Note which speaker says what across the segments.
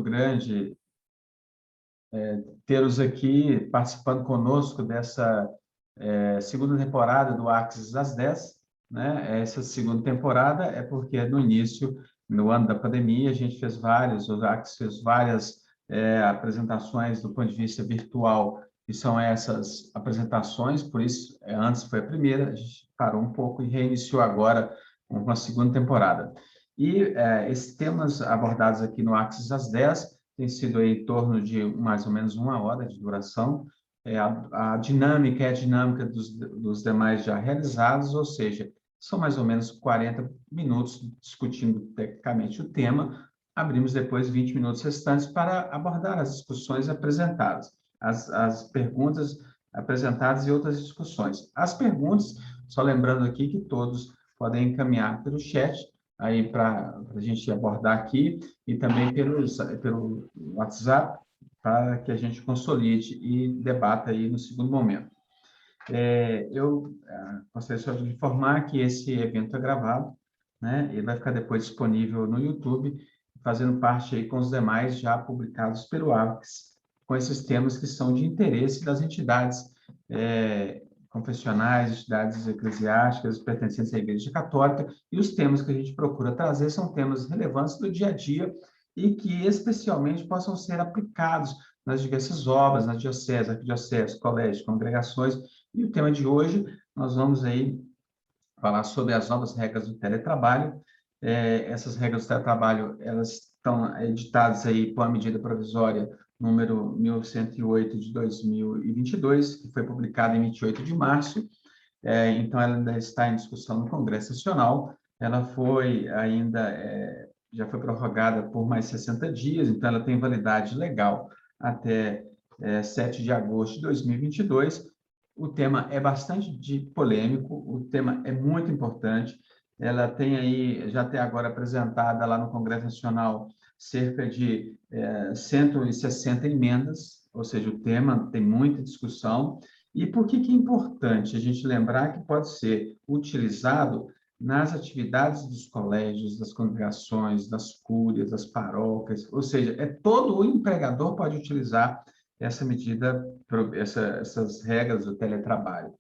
Speaker 1: grande tê-los aqui participando conosco dessa segunda temporada do Axis às 10, né? Essa segunda temporada é porque no início, no ano da pandemia, a gente fez o Axis fez várias apresentações do ponto de vista virtual, que são essas apresentações, por isso, antes foi a primeira, a gente parou um pouco e reiniciou agora com uma segunda temporada. E esses temas abordados aqui no Axis às 10 tem sido aí em torno de mais ou menos 1 hora de duração. A dinâmica é a dinâmica dos demais já realizados, ou seja, são mais ou menos 40 minutos discutindo tecnicamente o tema. Abrimos depois 20 minutos restantes para abordar as discussões apresentadas, as perguntas apresentadas e outras discussões. As perguntas, só lembrando aqui que todos podem encaminhar pelo chat, aí para a gente abordar aqui, e também pelo WhatsApp, para que a gente consolide e debata aí no segundo momento. Eu gostaria só de informar que esse evento é gravado, né? Ele vai ficar depois disponível no YouTube, fazendo parte aí com os demais já publicados pelo Axis, com esses temas que são de interesse das entidades confessionais, entidades eclesiásticas pertencentes à Igreja Católica, e os temas que a gente procura trazer são temas relevantes do dia a dia e que especialmente possam ser aplicados nas diversas obras, nas dioceses, arquidioceses, colégios, congregações. E o tema de hoje, nós vamos aí falar sobre as novas regras do teletrabalho. Essas regras do teletrabalho, elas estão editadas aí por uma medida provisória número 1108 de 2022, que foi publicada em 28 de março. Então, ela ainda está em discussão no Congresso Nacional. Ela foi ainda, já foi prorrogada por mais 60 dias, então ela tem validade legal até 7 de agosto de 2022. O tema é bastante polêmico, o tema é muito importante. Ela tem aí, já até agora apresentada lá no Congresso Nacional, cerca de 160 emendas, ou seja, o tema tem muita discussão. E por que é importante a gente lembrar que pode ser utilizado nas atividades dos colégios, das congregações, das cúrias, das paróquias, ou seja, todo o empregador pode utilizar essa medida, essas regras do teletrabalho.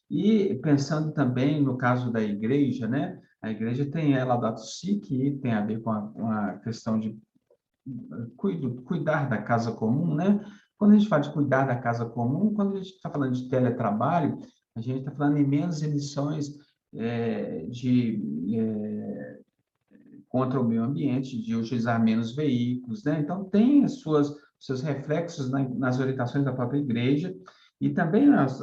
Speaker 1: E pensando também no caso da igreja, né? A igreja tem a Laudato Si, que tem a ver com a questão de cuidar da casa comum, né? Quando a gente fala de cuidar da casa comum, quando a gente está falando de teletrabalho, a gente está falando em menos emissões contra o meio ambiente, de utilizar menos veículos, né? Então, tem seus reflexos nas orientações da própria igreja e também nas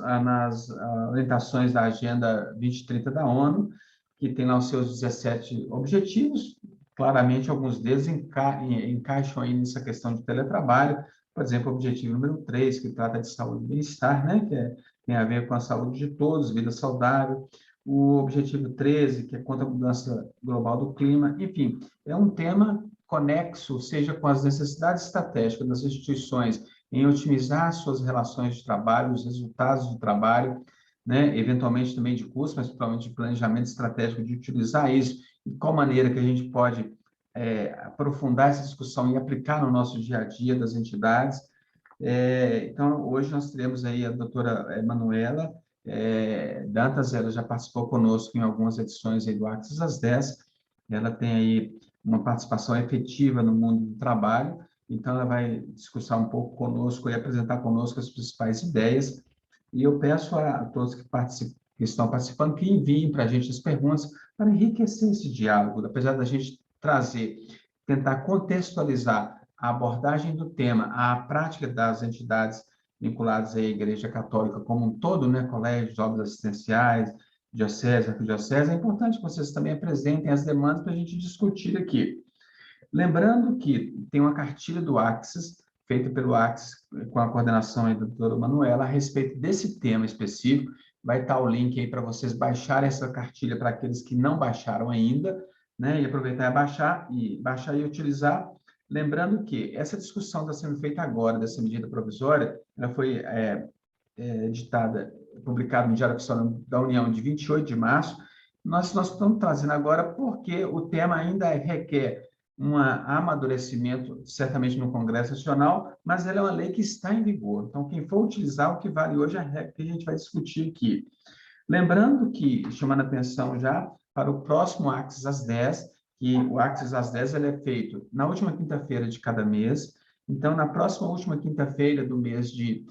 Speaker 1: orientações da Agenda 2030 da ONU, que tem lá os seus 17 objetivos. Claramente, alguns deles encaixam aí nessa questão de teletrabalho. Por exemplo, o objetivo número 3, que trata de saúde e bem-estar, né? Tem a ver com a saúde de todos, vida saudável. O objetivo 13, que é contra a mudança global do clima. Enfim, é um tema conexo, seja com as necessidades estratégicas das instituições em otimizar suas relações de trabalho, os resultados do trabalho, né? Eventualmente também de custo, mas principalmente de planejamento estratégico, de utilizar isso, e qual maneira que a gente pode aprofundar essa discussão e aplicar no nosso dia a dia das entidades. Então, hoje nós teremos aí a doutora Manuela Dantas. Ela já participou conosco em algumas edições aí do Axis às 10, ela tem aí uma participação efetiva no mundo do trabalho, então ela vai discursar um pouco conosco e apresentar conosco as principais ideias, e eu peço a todos que estão participando que enviem para a gente as perguntas para enriquecer esse diálogo, apesar da gente tentar contextualizar a abordagem do tema à prática das entidades vinculadas à Igreja Católica como um todo, né, colégios, obras assistenciais, diocese, arquidiocese. É importante que vocês também apresentem as demandas para a gente discutir aqui. Lembrando que tem uma cartilha do Axis, feita pelo Axis, com a coordenação da doutora Manuela, a respeito desse tema específico. Vai estar o link aí para vocês baixarem essa cartilha para aqueles que não baixaram ainda, né? E aproveitar e baixar e utilizar. Lembrando que essa discussão está sendo feita agora, dessa medida provisória, ela foi publicada no Diário Oficial da União de 28 de março. Nós estamos trazendo agora porque o tema ainda requer um amadurecimento, certamente no Congresso Nacional, mas ela é uma lei que está em vigor. Então, quem for utilizar, o que vale hoje é a regra que a gente vai discutir aqui. Lembrando que, chamando a atenção já para o próximo Axis às 10, que o Axis às 10 ele é feito na última quinta-feira de cada mês. Então, na próxima última quinta-feira do mês de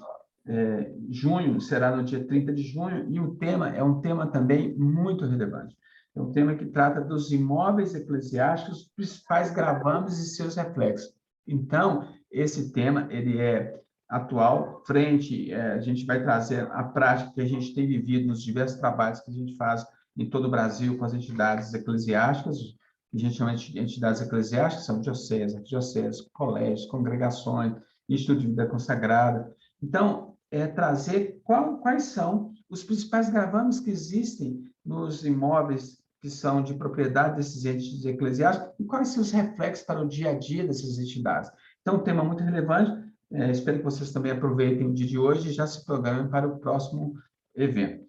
Speaker 1: junho, será no dia 30 de junho, e o tema é um tema também muito relevante. É um tema que trata dos imóveis eclesiásticos, principais gravames e seus reflexos. Então, esse tema, ele é atual, a gente vai trazer a prática que a gente tem vivido nos diversos trabalhos que a gente faz em todo o Brasil com as entidades eclesiásticas, que a gente chama de entidades eclesiásticas, são dioceses, arquidioceses, colégios, congregações, Instituto de Vida Consagrada. Então, trazer quais são os principais gravames que existem nos imóveis que são de propriedade desses entes eclesiásticos e quais são os reflexos para o dia a dia dessas entidades. Então, um tema muito relevante. Espero que vocês também aproveitem o dia de hoje e já se programem para o próximo evento.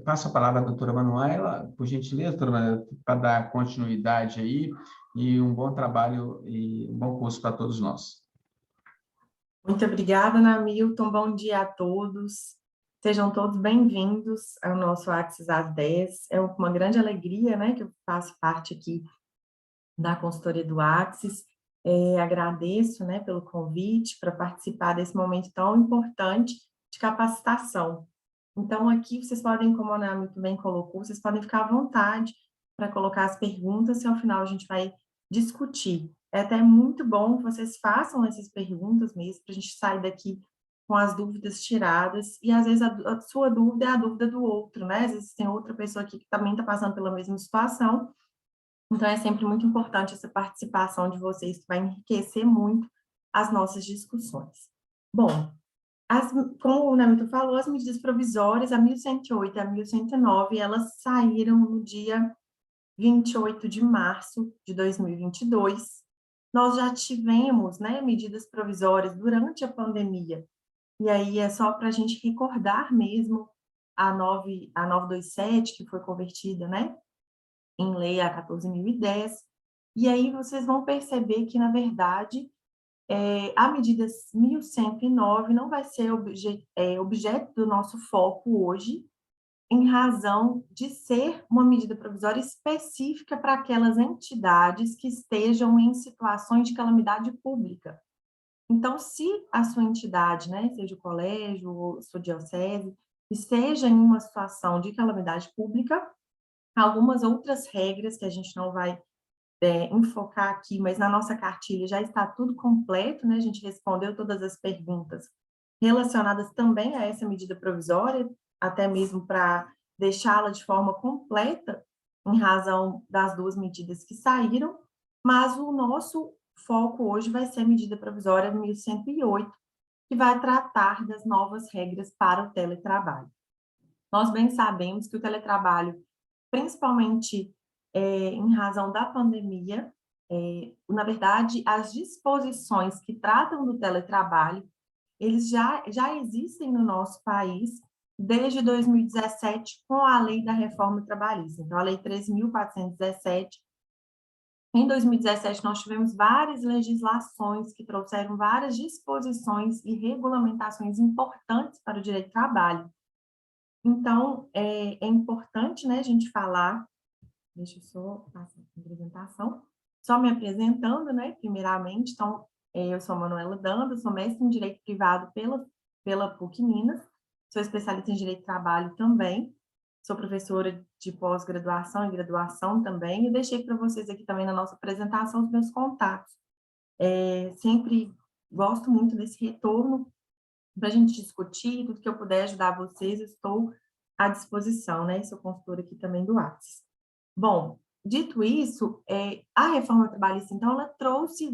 Speaker 1: Passo a palavra à doutora Manuela, por gentileza, doutora Manuela, para dar continuidade aí e um bom trabalho e um bom curso para todos nós.
Speaker 2: Muito obrigada, Ana Milton. Bom dia a todos. Sejam todos bem-vindos ao nosso Axis às 10. É uma grande alegria, né, que eu faço parte aqui da consultoria do Axis. Agradeço, né, pelo convite para participar desse momento tão importante de capacitação. Então, aqui vocês podem, como a Ana Milton bem colocou, vocês podem ficar à vontade para colocar as perguntas e ao final a gente vai discutir. É até muito bom que vocês façam essas perguntas mesmo, para a gente sair daqui com as dúvidas tiradas, e às vezes a sua dúvida é a dúvida do outro, né? Às vezes tem outra pessoa aqui que também está passando pela mesma situação, então é sempre muito importante essa participação de vocês, que vai enriquecer muito as nossas discussões. Bom, como o Namito falou, as medidas provisórias, a 1108 e a 1109, elas saíram no dia 28 de março de 2022. Nós já tivemos, né, medidas provisórias durante a pandemia, e aí é só para a gente recordar mesmo a 927, que foi convertida, né, em lei a 14.010, e aí vocês vão perceber que, na verdade, a medida 1109 não vai ser objeto do nosso foco hoje, em razão de ser uma medida provisória específica para aquelas entidades que estejam em situações de calamidade pública. Então, se a sua entidade, né, seja o colégio ou sua diocese, esteja em uma situação de calamidade pública, algumas outras regras que a gente não vai enfocar aqui, mas na nossa cartilha já está tudo completo, né? A gente respondeu todas as perguntas relacionadas também a essa medida provisória, até mesmo para deixá-la de forma completa, em razão das duas medidas que saíram, mas o nosso foco hoje vai ser a medida provisória 1108, que vai tratar das novas regras para o teletrabalho. Nós bem sabemos que o teletrabalho, principalmente em razão da pandemia, na verdade, as disposições que tratam do teletrabalho, eles já existem no nosso país desde 2017 com a Lei da Reforma Trabalhista. Então, a Lei 13.417. Em 2017, nós tivemos várias legislações que trouxeram várias disposições e regulamentações importantes para o direito do trabalho. Então, é importante, né, a gente falar, deixa eu só passar a apresentação, só me apresentando, né, primeiramente. Então, eu sou a Manuela Danda, sou mestre em Direito Privado pela PUC Minas, sou especialista em Direito do Trabalho também, sou professora de pós-graduação e graduação também, e deixei para vocês aqui também na nossa apresentação os meus contatos. Sempre gosto muito desse retorno para a gente discutir, tudo que eu puder ajudar vocês, estou à disposição, né? Sou consultora aqui também do Axis. Bom, dito isso, a reforma trabalhista, então, ela trouxe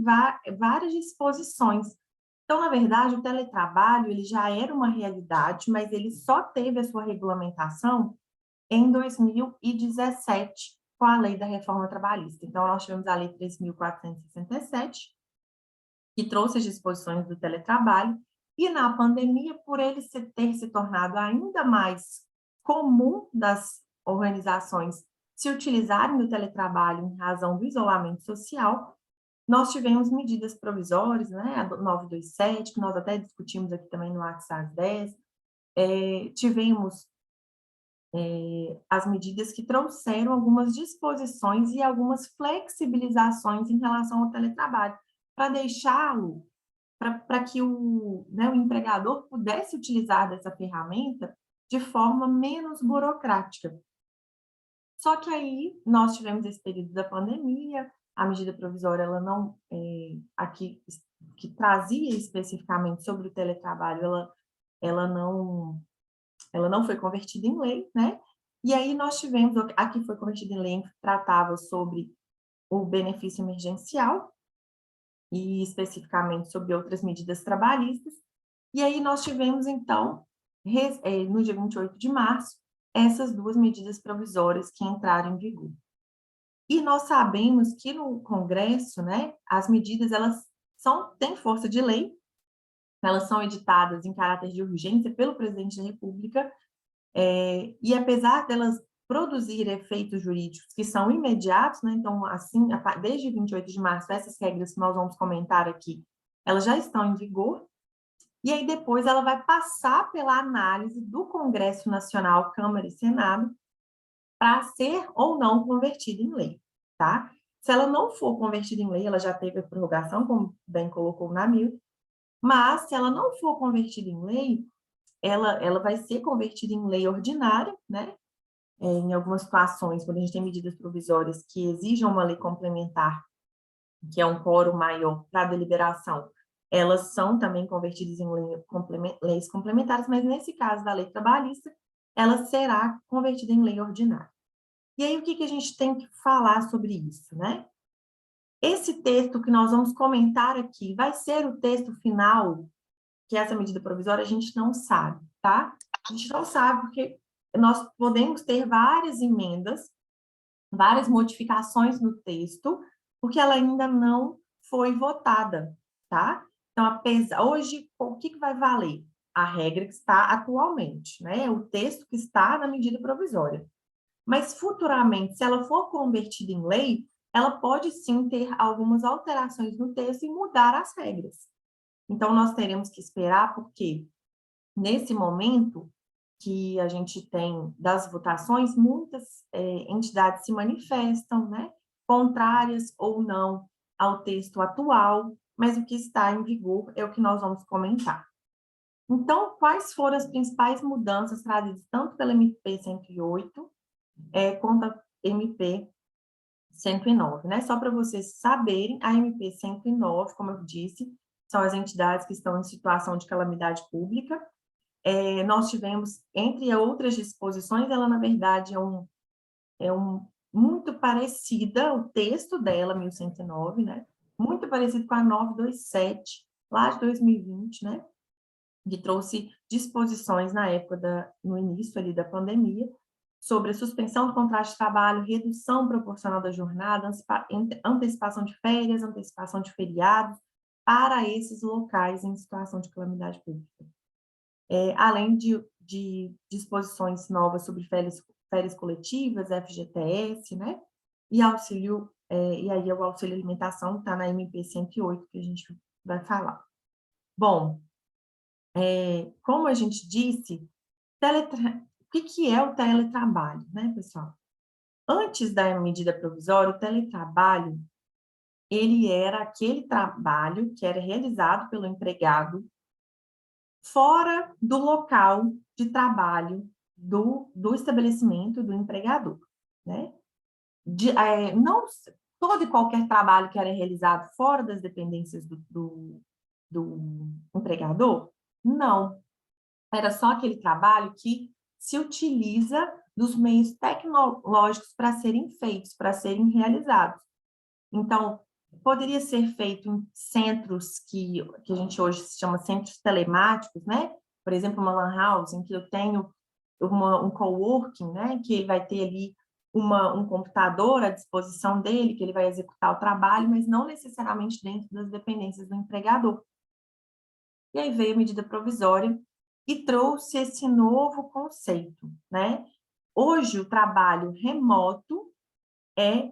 Speaker 2: várias disposições. Então, na verdade, o teletrabalho, ele já era uma realidade, mas ele só teve a sua regulamentação em 2017, com a lei da reforma trabalhista. Então, nós tivemos a lei 3.467, que trouxe as disposições do teletrabalho, e na pandemia, por ele ter se tornado ainda mais comum das organizações se utilizarem do teletrabalho em razão do isolamento social, Nós tivemos medidas provisórias, né, a 927, que nós até discutimos aqui também no WhatsApp 10, tivemos as medidas que trouxeram algumas disposições e algumas flexibilizações em relação ao teletrabalho, para deixá-lo, para que né, o empregador pudesse utilizar dessa ferramenta de forma menos burocrática. Só que aí nós tivemos esse período da pandemia, a medida provisória, ela não, aqui, que trazia especificamente sobre o teletrabalho, ela não foi convertida em lei, né? E aí nós tivemos, aqui foi convertida em lei, que tratava sobre o benefício emergencial e especificamente sobre outras medidas trabalhistas. E aí nós tivemos, então, no dia 28 de março, essas duas medidas provisórias que entraram em vigor. E nós sabemos que no Congresso, né, as medidas, elas têm força de lei, elas são editadas em caráter de urgência pelo presidente da República, e apesar delas produzir efeitos jurídicos que são imediatos, né, então, assim, desde 28 de março, essas regras que nós vamos comentar aqui, elas já estão em vigor, e aí depois ela vai passar pela análise do Congresso Nacional, Câmara e Senado, para ser ou não convertida em lei, tá? Se ela não for convertida em lei, ela já teve a prorrogação, como bem colocou o Namil, mas se ela não for convertida em lei, ela vai ser convertida em lei ordinária, né? Em algumas situações, quando a gente tem medidas provisórias que exijam uma lei complementar, que é um quórum maior para a deliberação, elas são também convertidas em leis complementares, mas nesse caso da lei trabalhista, ela será convertida em lei ordinária. E aí, o que a gente tem que falar sobre isso, né? Esse texto que nós vamos comentar aqui vai ser o texto final, que essa medida provisória a gente não sabe, tá? A gente não sabe porque nós podemos ter várias emendas, várias modificações no texto, porque ela ainda não foi votada, tá? Então, hoje, o que vai valer? A regra que está atualmente, né? O texto que está na medida provisória. Mas, futuramente, se ela for convertida em lei, ela pode, sim, ter algumas alterações no texto e mudar as regras. Então, nós teremos que esperar, porque, nesse momento que a gente tem das votações, muitas entidades se manifestam, né, contrárias ou não ao texto atual, mas o que está em vigor é o que nós vamos comentar. Então, quais foram as principais mudanças trazidas tanto pela MP 108 quanto a MP 109, né? Só para vocês saberem, a MP 109, como eu disse, são as entidades que estão em situação de calamidade pública. Nós tivemos, entre outras disposições, ela, na verdade, é muito parecida, o texto dela, 1109, né? Muito parecido com a 927, lá de 2020, né? Que trouxe disposições na época, no início ali da pandemia, sobre a suspensão do contrato de trabalho, redução proporcional da jornada, antecipação de férias, antecipação de feriados, para esses locais em situação de calamidade pública. Além de disposições novas sobre férias coletivas, FGTS, né? E auxílio, e aí o auxílio alimentação está na MP 108, que a gente vai falar. Bom, como a gente disse, o que é o teletrabalho, né, pessoal? Antes da medida provisória, o teletrabalho, ele era aquele trabalho que era realizado pelo empregado fora do local de trabalho do estabelecimento do empregador, né? Não todo e qualquer trabalho que era realizado fora das dependências do empregador, não. Era só aquele trabalho que se utiliza dos meios tecnológicos para serem feitos, para serem realizados. Então, poderia ser feito em centros que a gente hoje se chama centros telemáticos, né? Por exemplo, uma lan house, em que eu tenho um coworking, né? Que ele vai ter ali um computador à disposição dele, que ele vai executar o trabalho, mas não necessariamente dentro das dependências do empregador. E aí veio a medida provisória e trouxe esse novo conceito, né? Hoje, o trabalho remoto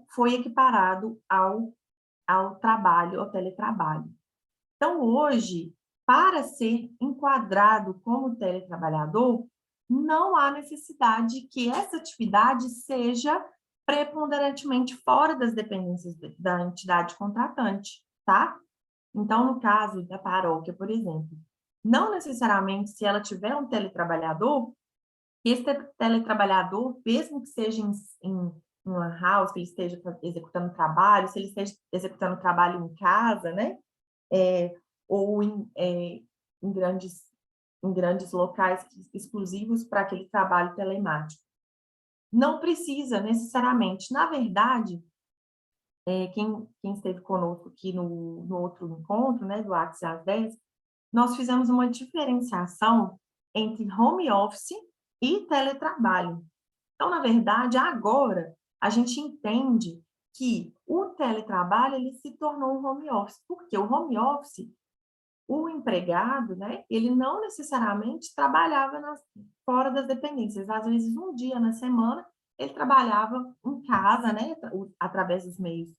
Speaker 2: foi equiparado ao ao trabalho, ao teletrabalho. Então, hoje, para ser enquadrado como teletrabalhador, não há necessidade que essa atividade seja preponderantemente fora das dependências da entidade contratante, tá? Então, no caso da paróquia, por exemplo, não necessariamente se ela tiver um teletrabalhador, esse teletrabalhador, mesmo que seja em uma house, que ele esteja executando trabalho, se ele esteja executando trabalho em casa, né? Ou em grandes locais exclusivos para aquele trabalho telemático. Não precisa necessariamente. Na verdade, quem esteve conosco aqui no outro encontro, né, do Axis às 10, nós fizemos uma diferenciação entre home office e teletrabalho. Então, na verdade, agora a gente entende que o teletrabalho ele se tornou um home office, porque o home office, o empregado, né, ele não necessariamente trabalhava fora das dependências. Às vezes, um dia na semana, ele trabalhava em casa, né, através dos meios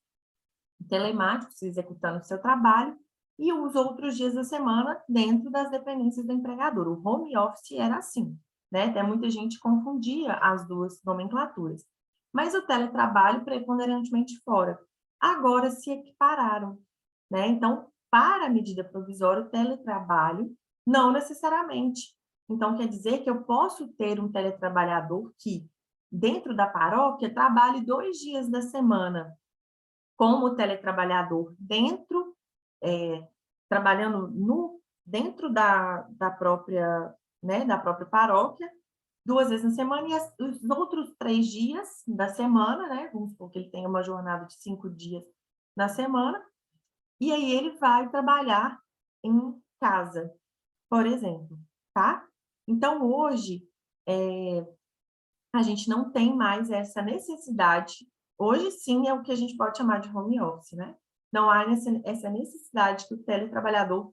Speaker 2: telemáticos, executando o seu trabalho, e os outros dias da semana dentro das dependências do empregador. O home office era assim, né? Até muita gente confundia as duas nomenclaturas. Mas o teletrabalho preponderantemente fora. Agora se equipararam, né? Então, para a medida provisória, o teletrabalho não necessariamente. Então, quer dizer que eu posso ter um teletrabalhador que, dentro da paróquia, trabalhe 2 dias da semana como teletrabalhador trabalhando dentro da própria, né, da própria paróquia, 2 vezes na semana, e os outros 3 dias da semana, né, vamos supor que ele tenha uma jornada de 5 dias na semana, e aí ele vai trabalhar em casa, por exemplo, tá? Então, hoje, a gente não tem mais essa necessidade. Hoje, sim, é o que a gente pode chamar de home office, né? Não há essa necessidade que o teletrabalhador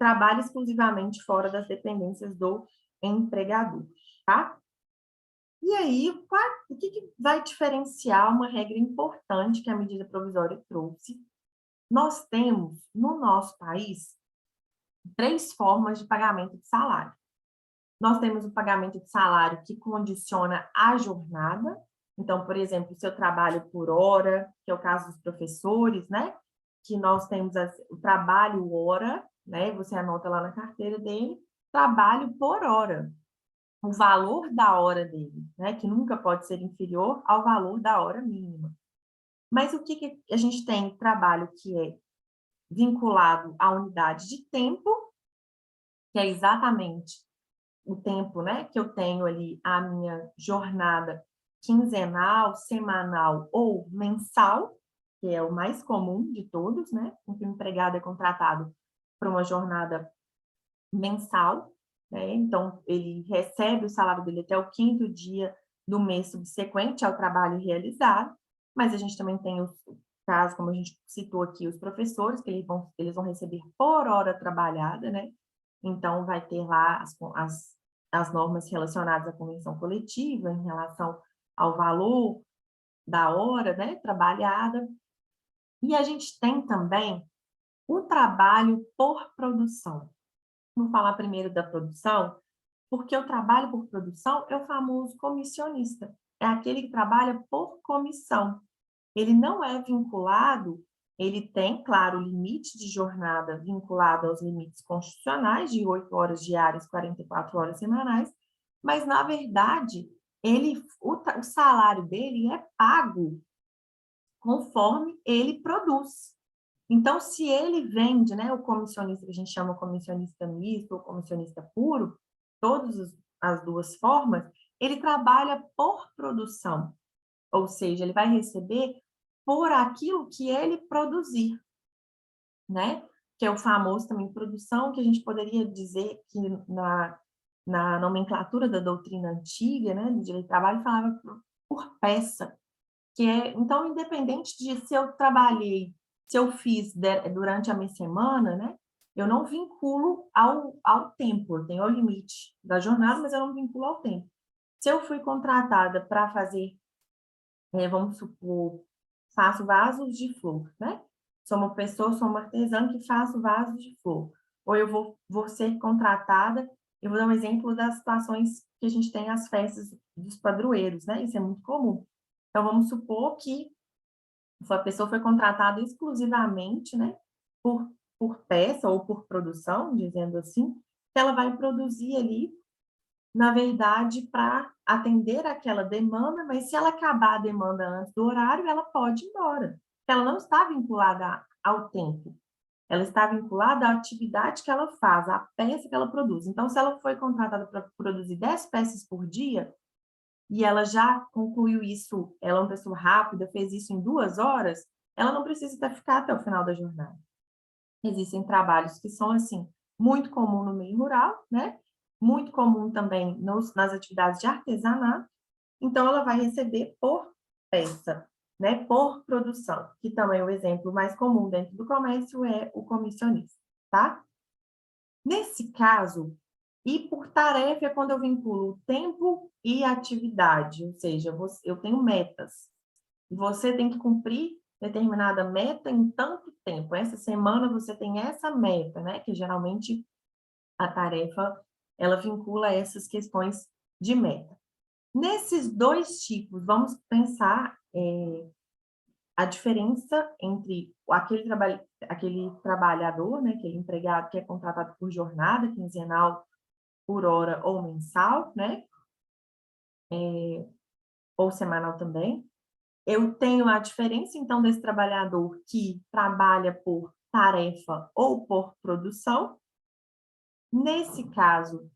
Speaker 2: trabalhe exclusivamente fora das dependências do empregador, tá? E aí, o que vai diferenciar uma regra importante que a medida provisória trouxe? Nós temos, no nosso país, 3 formas de pagamento de salário. Nós temos o pagamento de salário que condiciona a jornada. Então, por exemplo, se eu trabalho por hora, que é o caso dos professores, né? Que nós temos o trabalho hora, né? Você anota lá na carteira dele, trabalho por hora. O valor da hora dele, né? Que nunca pode ser inferior ao valor da hora mínima. Mas o que a gente tem? Trabalho que é vinculado à unidade de tempo, que é exatamente o tempo, né, que eu tenho ali a minha jornada quinzenal, semanal ou mensal, que é o mais comum de todos, né, em que o empregado é contratado para uma jornada mensal, né, então ele recebe o salário dele até o 5º dia do mês subsequente ao trabalho realizado, mas a gente também tem os casos, como a gente citou aqui, os professores, que eles vão receber por hora trabalhada, né, então vai ter lá as normas relacionadas à convenção coletiva em relação ao valor da hora, né, trabalhada. E a gente tem também o trabalho por produção. Vamos falar primeiro da produção, porque o trabalho por produção é o famoso comissionista. É aquele que trabalha por comissão. Ele não é vinculado, ele tem, claro, o limite de jornada vinculado aos limites constitucionais de 8 horas diárias, 44 horas semanais, mas, na verdade, o salário dele é pago conforme ele produz. Então, se ele vende, né, o comissionista, que a gente chama comissionista misto ou comissionista puro, todas as duas formas, ele trabalha por produção, ou seja, ele vai receber por aquilo que ele produzir, né? Que é o famoso também produção, que a gente poderia dizer que na nomenclatura da doutrina antiga, né, do direito do trabalho, falava por peça, que é, então, independente de se eu trabalhei, se eu fiz durante a minha semana, né, eu não vinculo ao tempo, eu tenho o limite da jornada, mas eu não vinculo ao tempo. Se eu fui contratada para fazer, vamos supor, faço vasos de flor, né? sou uma pessoa, sou uma artesã que faço vasos de flor. Ou eu vou ser contratada, eu vou dar um exemplo das situações que a gente tem as festas dos padroeiros, né? Isso é muito comum. Então, vamos supor que a pessoa foi contratada exclusivamente, né, por peça ou por produção, dizendo assim, que ela vai produzir ali, na verdade, para atender aquela demanda, mas se ela acabar a demanda antes do horário, ela pode ir embora. Ela não está vinculada ao tempo, ela está vinculada à atividade que ela faz, à peça que ela produz. Então, se ela foi contratada para produzir 10 peças por dia, e ela já concluiu isso, ela é uma pessoa rápida, fez isso em 2 horas, ela não precisa até ficar até o final da jornada. Existem trabalhos que são, assim, muito comum no meio rural, né? Muito comum também nas atividades de artesanato. Então, ela vai receber por peça, né? Por produção, que também o exemplo mais comum dentro do comércio é o comissionista, tá? Nesse caso, e por tarefa é quando eu vinculo tempo e atividade, ou seja, eu tenho metas. E você tem que cumprir determinada meta em tanto tempo. Essa semana você tem essa meta, né? Que geralmente a tarefa, ela vincula essas questões de meta. Nesses 2 tipos, vamos pensar a diferença entre aquele trabalhador, né? Aquele empregado que é contratado por jornada quinzenal, por hora ou mensal, né? Ou semanal também. Eu tenho a diferença, então, desse trabalhador que trabalha por tarefa ou por produção. Nesse caso,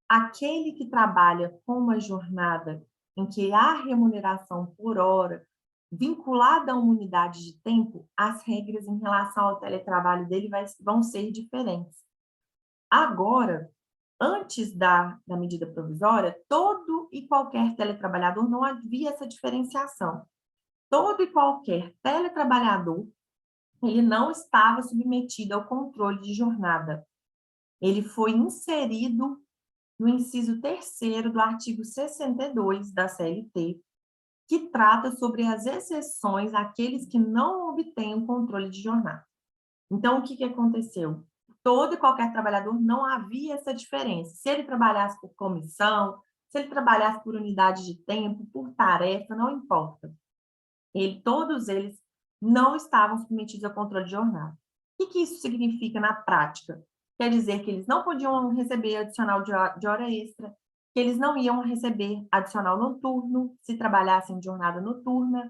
Speaker 2: aquele que trabalha com uma jornada em que há remuneração por hora, vinculada a uma unidade de tempo, as regras em relação ao teletrabalho dele vão ser diferentes. Agora, antes da medida provisória, todo e qualquer teletrabalhador, não havia essa diferenciação. Todo e qualquer teletrabalhador, ele não estava submetido ao controle de jornada. Ele foi inserido no inciso 3º do artigo 62 da CLT, que trata sobre as exceções àqueles que não obtêm o controle de jornada. Então, o que aconteceu? Todo e qualquer trabalhador, não havia essa diferença. Se ele trabalhasse por comissão, se ele trabalhasse por unidade de tempo, por tarefa, não importa. Todos eles não estavam submetidos ao controle de jornada. O que isso significa na prática? Quer dizer que eles não podiam receber adicional de hora extra, que eles não iam receber adicional noturno, se trabalhassem de jornada noturna.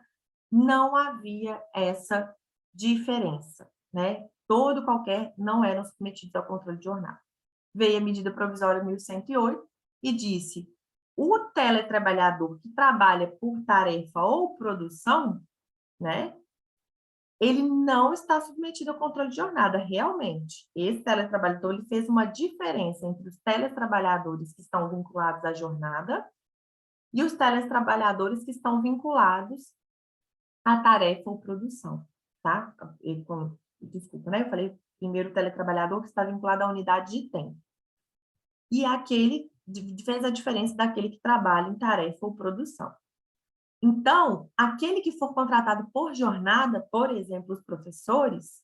Speaker 2: Não havia essa diferença, né? Todo qualquer não eram submetidos ao controle de jornada. Veio a medida provisória 1108 e disse: o teletrabalhador que trabalha por tarefa ou produção, né, ele não está submetido ao controle de jornada, realmente. Esse teletrabalhador, ele fez uma diferença entre os teletrabalhadores que estão vinculados à jornada e os teletrabalhadores que estão vinculados à tarefa ou produção, tá? Desculpa, né? Eu falei primeiro o teletrabalhador que está vinculado à unidade de tempo. E aquele fez a diferença daquele que trabalha em tarefa ou produção. Então, aquele que for contratado por jornada, por exemplo, os professores,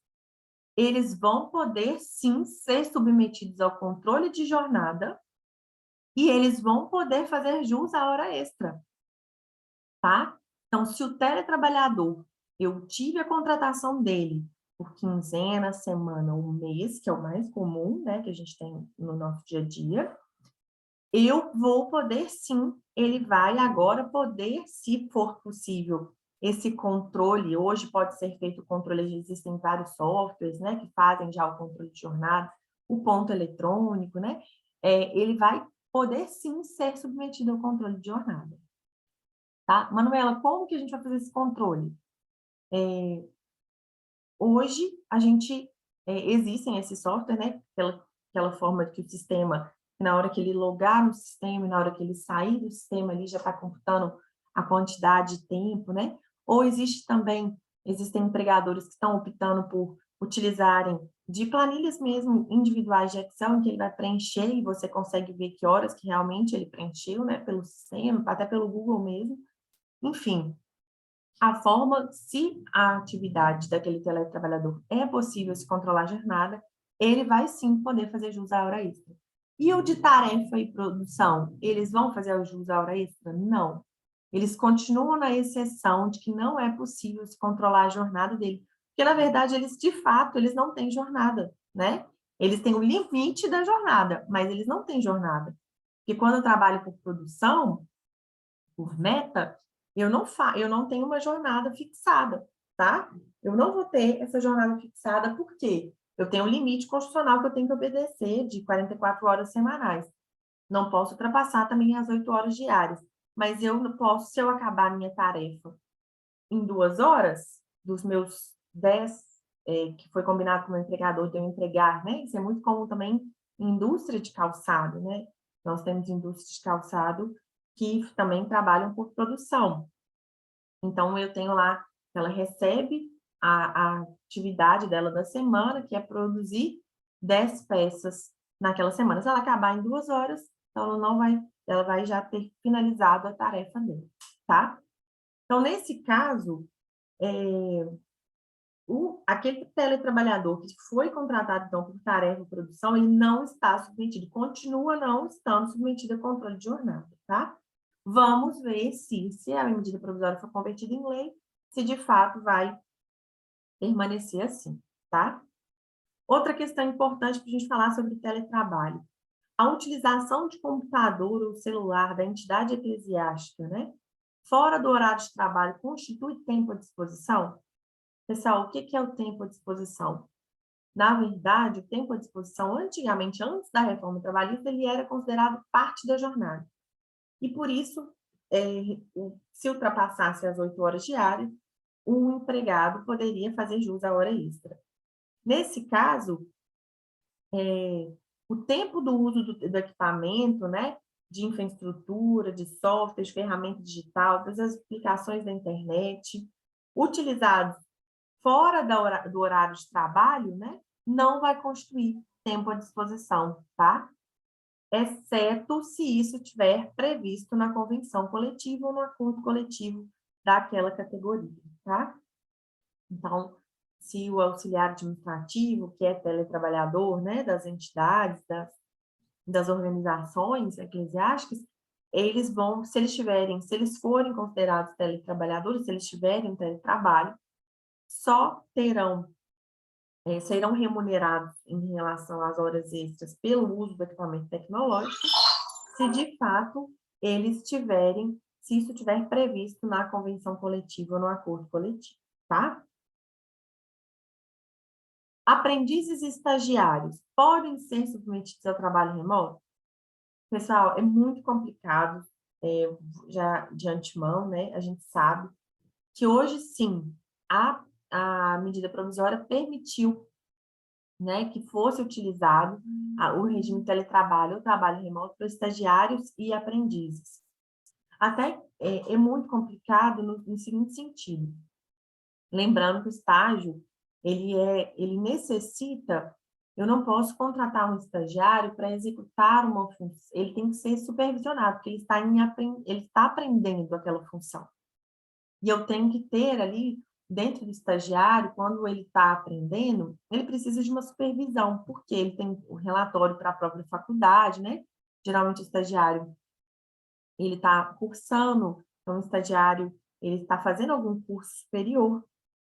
Speaker 2: eles vão poder, sim, ser submetidos ao controle de jornada e eles vão poder fazer jus à hora extra, tá? Então, se o teletrabalhador, eu tive a contratação dele por quinzena, semana ou mês, que é o mais comum, né, que a gente tem no nosso dia a dia, eu vou poder sim, ele vai agora poder, se for possível, esse controle, hoje pode ser feito o controle, existem vários softwares, né, que fazem já o controle de jornada, o ponto eletrônico, né, ele vai poder sim ser submetido ao controle de jornada. Tá? Manuela, como que a gente vai fazer esse controle? Hoje, existem esses softwares, né, aquela forma que o sistema, na hora que ele logar no sistema, e na hora que ele sair do sistema, ali já está computando a quantidade de tempo, né? Ou existem empregadores que estão optando por utilizarem de planilhas mesmo individuais de Excel, em que ele vai preencher e você consegue ver que horas que realmente ele preencheu, né, pelo sistema, até pelo Google mesmo. Enfim, a forma, se a atividade daquele teletrabalhador é possível se controlar a jornada, ele vai sim poder fazer jus à hora extra. E o de tarefa e produção, eles vão fazer o jus à hora extra? Não. Eles continuam na exceção de que não é possível se controlar a jornada dele. Porque, na verdade, eles, de fato, eles não têm jornada, né? Eles têm o limite da jornada, mas eles não têm jornada. Porque quando eu trabalho por produção, por meta, eu não tenho uma jornada fixada, tá? Eu não vou ter essa jornada fixada, por quê? Eu tenho um limite constitucional que eu tenho que obedecer de 44 horas semanais. Não posso ultrapassar também as 8 horas diárias. Mas eu não posso, se eu acabar a minha tarefa em 2 horas, dos meus 10, que foi combinado com o meu empregador de eu entregar, né? Isso é muito comum também em indústria de calçado, né? Nós temos indústria de calçado que também trabalham por produção. Então, eu tenho lá, ela recebe a atividade dela da semana, que é produzir 10 peças naquela semana. Se ela acabar em 2 horas, então ela vai já ter finalizado a tarefa dela, tá? Então, nesse caso, aquele teletrabalhador que foi contratado, então, por tarefa de produção, ele não está submetido, continua não estando submetido a controle de jornada, tá? Vamos ver se a medida provisória for convertida em lei, se de fato vai permanecer assim, tá? Outra questão importante para a gente falar sobre teletrabalho. A utilização de computador ou celular da entidade eclesiástica, né? Fora do horário de trabalho, constitui tempo à disposição? Pessoal, o que é o tempo à disposição? Na verdade, o tempo à disposição, antigamente, antes da reforma trabalhista, ele era considerado parte da jornada. E, por isso, se ultrapassasse as 8 horas diárias, o empregado poderia fazer jus à hora extra. Nesse caso, o tempo do uso do equipamento, né, de infraestrutura, de software, de ferramenta digital, das aplicações da internet, utilizados fora do horário de trabalho, né, não vai constituir tempo à disposição, tá? Exceto se isso estiver previsto na convenção coletiva ou no acordo coletivo daquela categoria, tá? Então, se o auxiliar administrativo, que é teletrabalhador, né, das entidades, das organizações eclesiásticas, eles vão, se eles forem considerados teletrabalhadores, se eles tiverem teletrabalho, só serão remunerados em relação às horas extras pelo uso do equipamento tecnológico, se de fato se isso estiver previsto na convenção coletiva ou no acordo coletivo, tá? Aprendizes e estagiários podem ser submetidos ao trabalho remoto? Pessoal, é muito complicado, já de antemão, né? A gente sabe que hoje, sim, a medida provisória permitiu, né, que fosse utilizado o regime de teletrabalho ou trabalho remoto para estagiários e aprendizes. Até é muito complicado no seguinte sentido. Lembrando que o estágio, ele necessita, eu não posso contratar um estagiário para executar uma função, ele tem que ser supervisionado, porque ele está aprendendo aquela função. E eu tenho que ter ali, dentro do estagiário, quando ele está aprendendo, ele precisa de uma supervisão, porque ele tem o relatório para a própria faculdade, né? Geralmente o estagiário, ele está cursando, então o estagiário, ele está fazendo algum curso superior,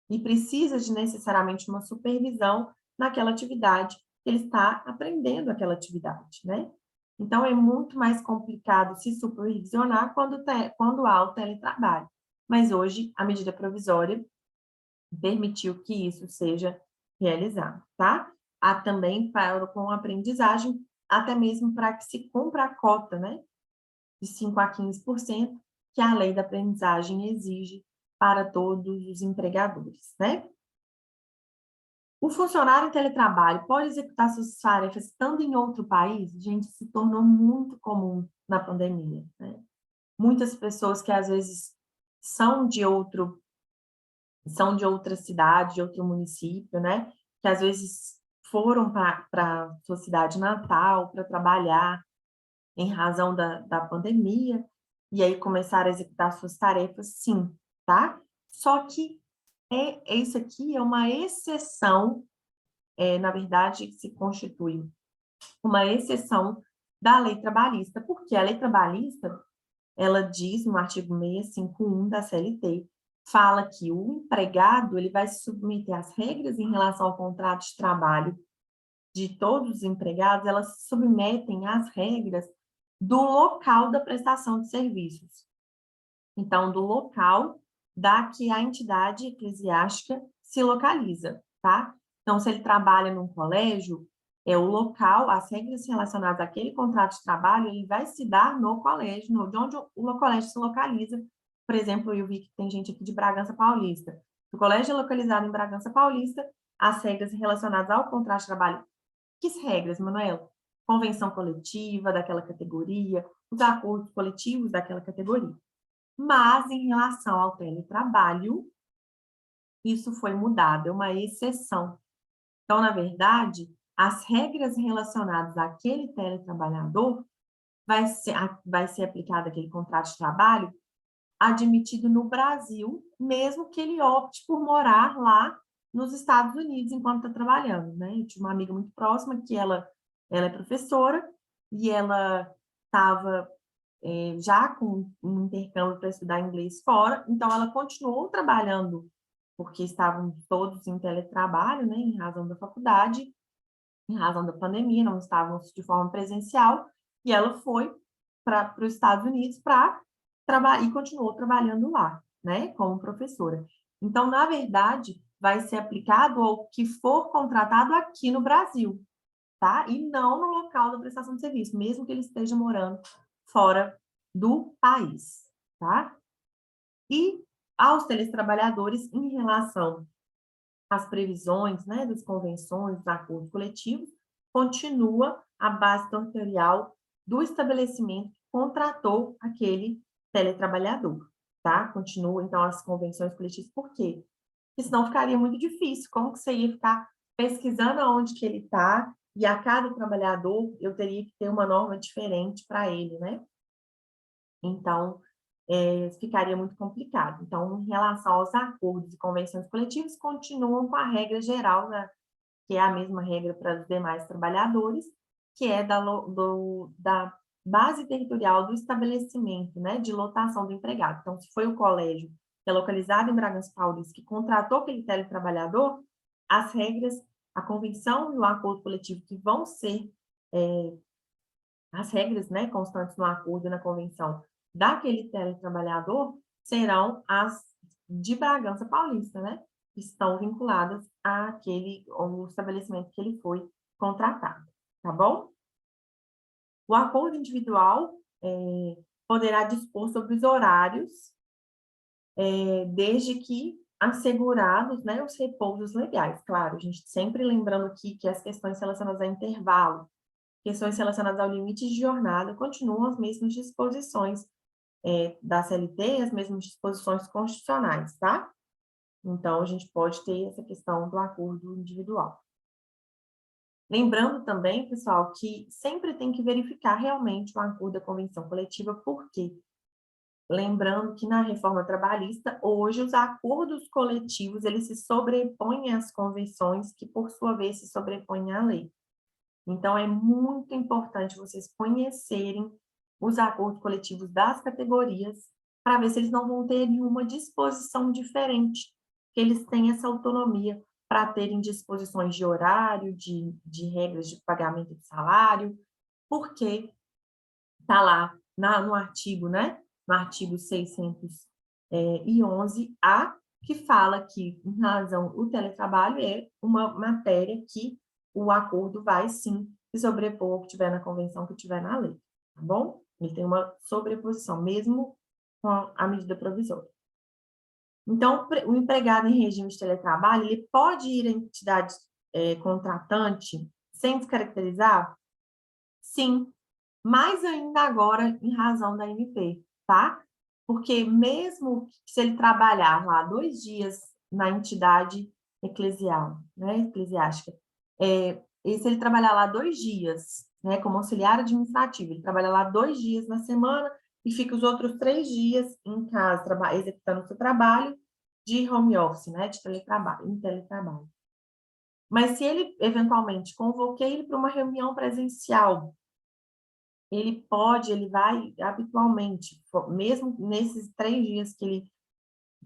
Speaker 2: e precisa de necessariamente uma supervisão naquela atividade, ele está aprendendo aquela atividade, né? Então, é muito mais complicado se supervisionar quando há o teletrabalho. Mas hoje, a medida provisória permitiu que isso seja realizado, tá? Há também com aprendizagem, até mesmo para que se cumpra a cota, né? De 5% a 15%, que a lei da aprendizagem exige para todos os empregadores, né? O funcionário em teletrabalho pode executar suas tarefas estando em outro país? Gente, se tornou muito comum na pandemia, né? Muitas pessoas que às vezes são de outra cidade, de outro município, né? Que às vezes foram para sua cidade natal para trabalhar em razão da pandemia, e aí começaram a executar suas tarefas, sim, tá? Só que isso aqui é uma exceção, na verdade, se constitui uma exceção da lei trabalhista, porque a lei trabalhista, ela diz no artigo 651 da CLT, fala que o empregado ele vai se submeter às regras em relação ao contrato de trabalho de todos os empregados, elas se submetem às regras do local da prestação de serviços. Então, do local da que a entidade eclesiástica se localiza, tá? Então, se ele trabalha num colégio, o local, as regras relacionadas àquele contrato de trabalho, ele vai se dar no colégio, de onde o colégio se localiza. Por exemplo, eu vi que tem gente aqui de Bragança Paulista. O colégio é localizado em Bragança Paulista, as regras relacionadas ao contrato de trabalho. Que regras, Manuela? Convenção coletiva daquela categoria, os acordos coletivos daquela categoria. Mas, em relação ao teletrabalho, isso foi mudado, é uma exceção. Então, na verdade, as regras relacionadas àquele teletrabalhador vai ser aplicado aquele contrato de trabalho admitido no Brasil, mesmo que ele opte por morar lá nos Estados Unidos enquanto está trabalhando, né? Eu tinha uma amiga muito próxima que ela é professora e ela estava já com um intercâmbio para estudar inglês fora, então ela continuou trabalhando, porque estavam todos em teletrabalho, né, em razão da faculdade, em razão da pandemia, não estavam de forma presencial, e ela foi para os Estados Unidos para trabalhar, e continuou trabalhando lá, né, como professora. Então, na verdade, vai ser aplicado ao que for contratado aqui no Brasil, tá? E não no local da prestação de serviço, mesmo que ele esteja morando fora do país, tá? E aos teletrabalhadores, em relação às previsões, né, das convenções, dos acordos coletivos, continua a base territorial do estabelecimento que contratou aquele teletrabalhador, tá? Continua, então, as convenções coletivas. Por quê? Porque senão ficaria muito difícil. Como que você ia ficar pesquisando aonde que ele está e a cada trabalhador eu teria que ter uma norma diferente para ele, né? Então, ficaria muito complicado. Então, em relação aos acordos e convenções coletivas, continuam com a regra geral, né, que é a mesma regra para os demais trabalhadores, que é da base territorial do estabelecimento, né, de lotação do empregado. Então, se foi o colégio que é localizado em Bragança Paulista que contratou aquele teletrabalhador, as regras, a convenção e o acordo coletivo que vão ser as regras, né, constantes no acordo e na convenção daquele teletrabalhador serão as de Bragança Paulista, né, que estão vinculadas ao estabelecimento que ele foi contratado, tá bom? O acordo individual poderá dispor sobre os horários, desde que assegurados, né, os repousos legais. Claro, a gente sempre lembrando aqui que as questões relacionadas a intervalo, questões relacionadas ao limite de jornada, continuam as mesmas disposições da CLT, as mesmas disposições constitucionais, tá? Então, a gente pode ter essa questão do acordo individual. Lembrando também, pessoal, que sempre tem que verificar realmente o acordo da convenção coletiva, por quê? Lembrando que na reforma trabalhista, hoje, os acordos coletivos, eles se sobrepõem às convenções, que, por sua vez, se sobrepõem à lei. Então, é muito importante vocês conhecerem os acordos coletivos das categorias para ver se eles não vão ter nenhuma disposição diferente, que eles têm essa autonomia para terem disposições de horário, de regras de pagamento de salário, porque está lá no artigo, né? No artigo 611-A, que fala que, em razão, o teletrabalho é uma matéria que o acordo vai, sim, se sobrepor ao que tiver na convenção, que tiver na lei, tá bom? Ele tem uma sobreposição, mesmo com a medida provisória. Então, o empregado em regime de teletrabalho, ele pode ir à entidade contratante sem descaracterizar? Sim, mais ainda agora em razão da MP, tá? Porque mesmo se ele trabalhar lá 2 dias na entidade eclesiástica, e se ele trabalhar lá 2 dias, né, como auxiliar administrativo, ele trabalha lá 2 dias na semana e fica os outros 3 dias em casa, executando o seu trabalho, de home office, né, de teletrabalho, em teletrabalho. Mas se ele, eventualmente, convoquei ele para uma reunião presencial, ele vai habitualmente, mesmo nesses 3 dias que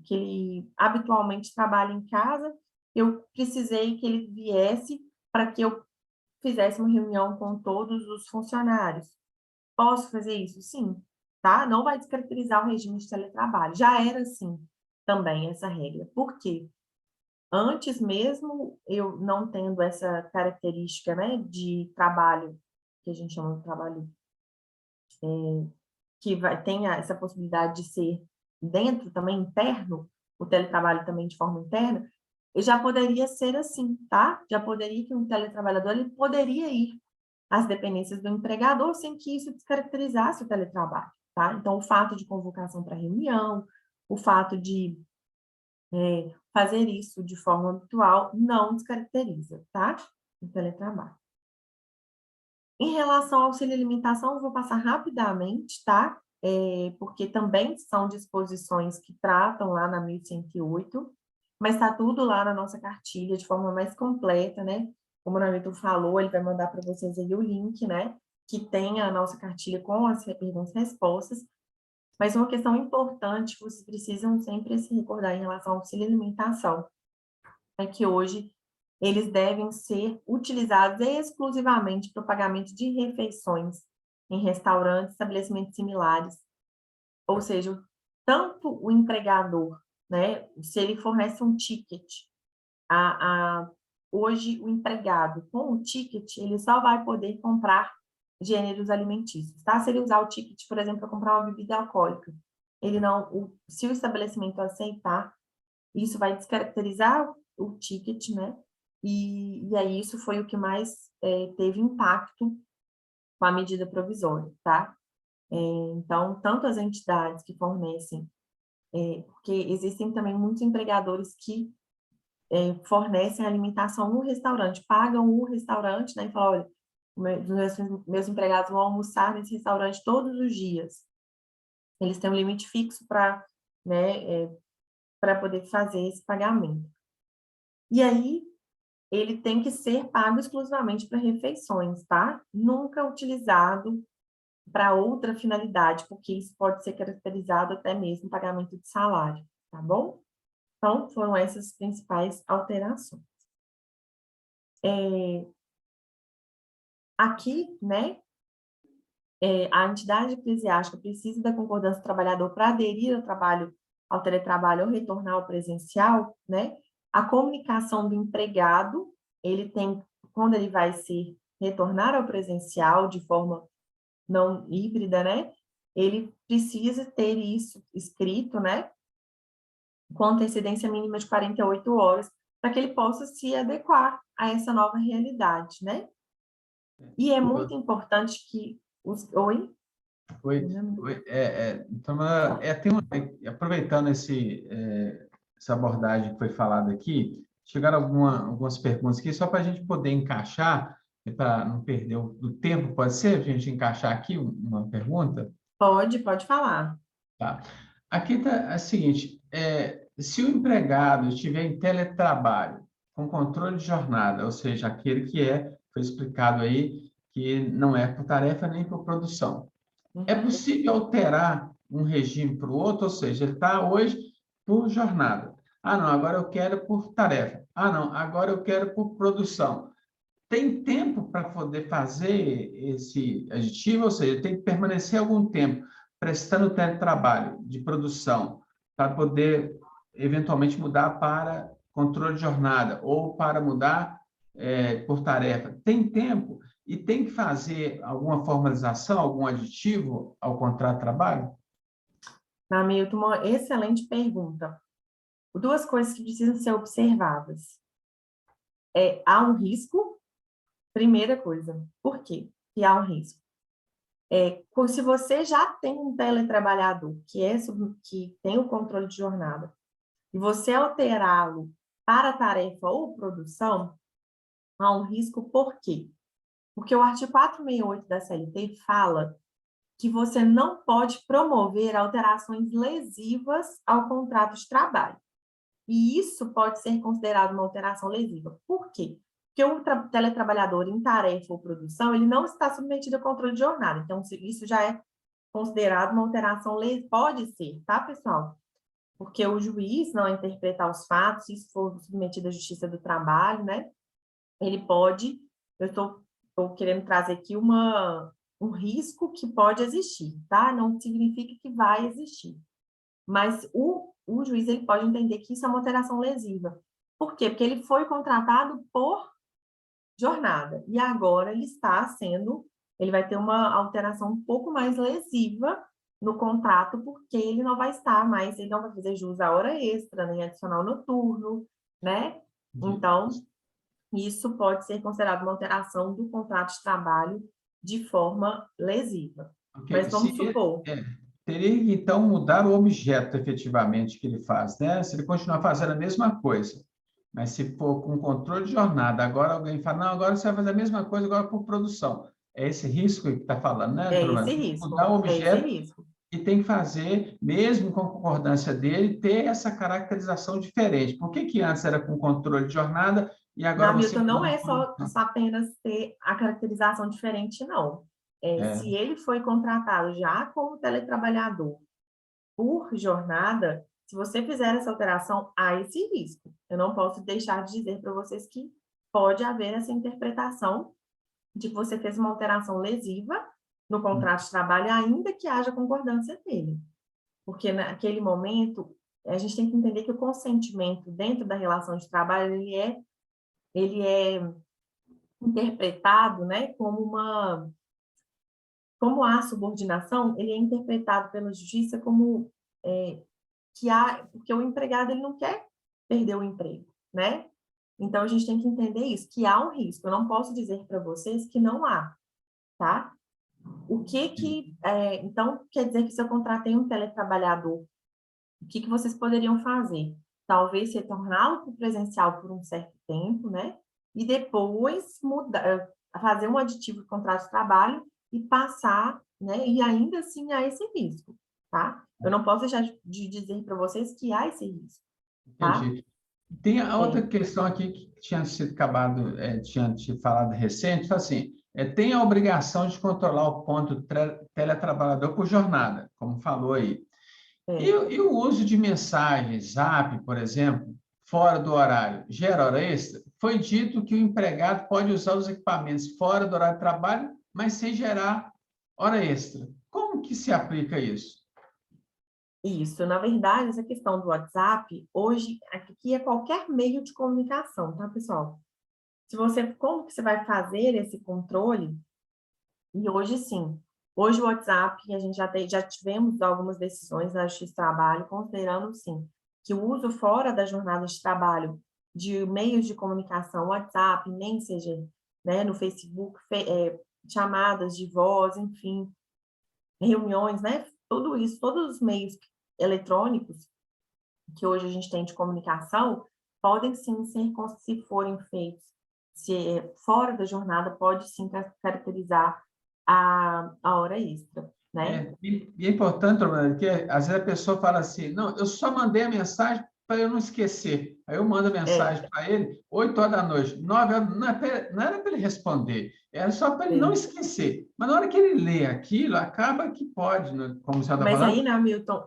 Speaker 2: ele habitualmente trabalha em casa, eu precisei que ele viesse para que eu fizesse uma reunião com todos os funcionários. Posso fazer isso? Sim, tá? Não vai descaracterizar o regime de teletrabalho. Já era assim também essa regra. Por quê? Antes mesmo eu não tendo essa característica, né, de trabalho, que a gente chama de trabalho, tem essa possibilidade de ser dentro também, interno, o teletrabalho também de forma interna, já poderia ser assim, tá? Já poderia que um teletrabalhador, ele poderia ir às dependências do empregador sem que isso descaracterizasse o teletrabalho, tá? Então, o fato de convocação para reunião, o fato de fazer isso de forma habitual não descaracteriza, tá? O teletrabalho. Em relação ao auxílio alimentação, eu vou passar rapidamente, tá? Porque também são disposições que tratam lá na 1108, mas está tudo lá na nossa cartilha de forma mais completa, né? Como o Namilton falou, ele vai mandar para vocês aí o link, né? Que tem a nossa cartilha com as perguntas e respostas. Mas uma questão importante que vocês precisam sempre se recordar em relação ao auxílio alimentação é que hoje eles devem ser utilizados exclusivamente para o pagamento de refeições em restaurantes, estabelecimentos similares. Ou seja, tanto o empregador, né, se ele fornece um ticket, hoje o empregado com o ticket, ele só vai poder comprar gêneros alimentícios, tá? Se ele usar o ticket, por exemplo, para comprar uma bebida alcoólica, ele não, se o estabelecimento aceitar, isso vai descaracterizar o ticket, né? E aí isso foi o que mais teve impacto com a medida provisória, tá? Então, tanto as entidades que fornecem, porque existem também muitos empregadores que fornecem alimentação no restaurante, pagam o restaurante, né? E falam, olha, meus empregados vão almoçar nesse restaurante todos os dias. Eles têm um limite fixo para, né, para poder fazer esse pagamento. E aí, ele tem que ser pago exclusivamente para refeições, tá? Nunca utilizado para outra finalidade, porque isso pode ser caracterizado até mesmo pagamento de salário, tá bom? Então, foram essas principais alterações. Aqui, né, a entidade eclesiástica precisa da concordância do trabalhador para aderir ao teletrabalho ou retornar ao presencial, né? A comunicação do empregado, ele tem, quando ele vai retornar ao presencial de forma não híbrida, né? Ele precisa ter isso escrito, né? Com antecedência mínima de 48 horas, para que ele possa se adequar a essa nova realidade, né? E é muito importante que Oi?
Speaker 1: Oi. Então, aproveitando essa abordagem que foi falada aqui, chegaram algumas perguntas aqui, só para a gente poder encaixar, para não perder o tempo, pode ser? A gente encaixar aqui uma pergunta?
Speaker 2: Pode falar.
Speaker 1: Tá. Aqui está a seguinte: se o empregado estiver em teletrabalho, com controle de jornada, ou seja, aquele que foi explicado aí, que não é por tarefa nem por produção. É possível alterar um regime para o outro, ou seja, ele está hoje por jornada. Ah, não, agora eu quero por tarefa. Ah, não, agora eu quero por produção. Tem tempo para poder fazer esse aditivo, ou seja, tem que permanecer algum tempo prestando teletrabalho de produção para poder eventualmente mudar para controle de jornada ou para mudar por tarefa. Tem tempo e tem que fazer alguma formalização, algum aditivo ao contrato de trabalho?
Speaker 2: Hamilton, uma excelente pergunta. Duas coisas que precisam ser observadas. Há um risco? Primeira coisa. Por quê que há um risco? Se você já tem um teletrabalhador que tem o controle de jornada e você alterá-lo para tarefa ou produção, há um risco por quê? Porque o artigo 468 da CLT fala que você não pode promover alterações lesivas ao contrato de trabalho. E isso pode ser considerado uma alteração lesiva. Por quê? Porque o teletrabalhador em tarefa ou produção, ele não está submetido a controle de jornada. Então, isso já é considerado uma alteração lesiva. Pode ser, tá, pessoal? Porque o juiz, não interpretar os fatos, se isso for submetido à Justiça do Trabalho, né? Ele pode, eu estou querendo trazer aqui um risco que pode existir, tá? Não significa que vai existir. Mas o juiz, ele pode entender que isso é uma alteração lesiva. Por quê? Porque ele foi contratado por jornada. E agora ele vai ter uma alteração um pouco mais lesiva no contrato, porque ele não vai fazer jus à hora extra, nem adicional noturno, né? Então, isso pode ser considerado uma alteração do contrato de trabalho de forma lesiva.
Speaker 1: Ok.
Speaker 2: Mas vamos supor...
Speaker 1: Teria que, então, mudar o objeto, efetivamente, que ele faz, né? Se ele continuar fazendo a mesma coisa, mas se for com controle de jornada, agora alguém fala, não, agora você vai fazer a mesma coisa, agora por produção. É esse risco que está falando, né,
Speaker 2: É
Speaker 1: doutora?
Speaker 2: esse
Speaker 1: Tem que
Speaker 2: risco,
Speaker 1: mudar o
Speaker 2: é esse
Speaker 1: objeto
Speaker 2: risco.
Speaker 1: e tem que fazer, mesmo com concordância dele, ter essa caracterização diferente. Por que antes era com controle de jornada e agora você...
Speaker 2: Hamilton, não é só apenas ter a caracterização diferente, não. Se ele foi contratado já como teletrabalhador por jornada, se você fizer essa alteração, há esse risco. Eu não posso deixar de dizer para vocês que pode haver essa interpretação de que você fez uma alteração lesiva no contrato de trabalho, ainda que haja concordância dele. Porque naquele momento, a gente tem que entender que o consentimento dentro da relação de trabalho, ele é interpretado, né, como a subordinação, ele é interpretado pela justiça como porque o empregado ele não quer perder o emprego, né? Então, a gente tem que entender isso, que há um risco. Eu não posso dizer para vocês que não há, tá? Então, quer dizer que se eu contratei um teletrabalhador, o que vocês poderiam fazer? Talvez retorná-lo para o presencial por um certo tempo, né? E depois fazer um aditivo de contrato de trabalho e passar, né? E ainda assim há esse risco, tá? Eu não posso deixar de dizer para vocês que há esse risco, tá?
Speaker 1: Entendi. Tem a outra questão aqui que tinha sido tinha te falado recente, assim, tem a obrigação de controlar o ponto teletrabalhador por jornada, como falou aí. E o uso de mensagens, Zap, por exemplo, fora do horário, gera hora extra? Foi dito que o empregado pode usar os equipamentos fora do horário de trabalho, mas sem gerar hora extra. Como que se aplica isso?
Speaker 2: Isso, na verdade, essa questão do WhatsApp, hoje, aqui é qualquer meio de comunicação, tá, pessoal? Como que você vai fazer esse controle? E hoje, sim. Hoje, o WhatsApp, a gente já tivemos algumas decisões na Justiça do Trabalho, considerando, sim, que o uso fora da jornada de trabalho de meios de comunicação, WhatsApp, Messenger, né, no Facebook, chamadas de voz, enfim, reuniões, né, tudo isso, todos os meios eletrônicos que hoje a gente tem de comunicação, podem sim ser, se forem feitos fora da jornada, pode sim caracterizar a hora extra, né?
Speaker 1: E é importante, Romana, que às vezes a pessoa fala assim, não, eu só mandei a mensagem para eu não esquecer. Aí eu mando a mensagem para ele, 8 horas da noite, 9 horas, não era para ele responder, era só para ele não esquecer. Mas na hora que ele lê aquilo, acaba que pode, né? Como você está
Speaker 2: Mas
Speaker 1: falando.
Speaker 2: aí, né, Milton,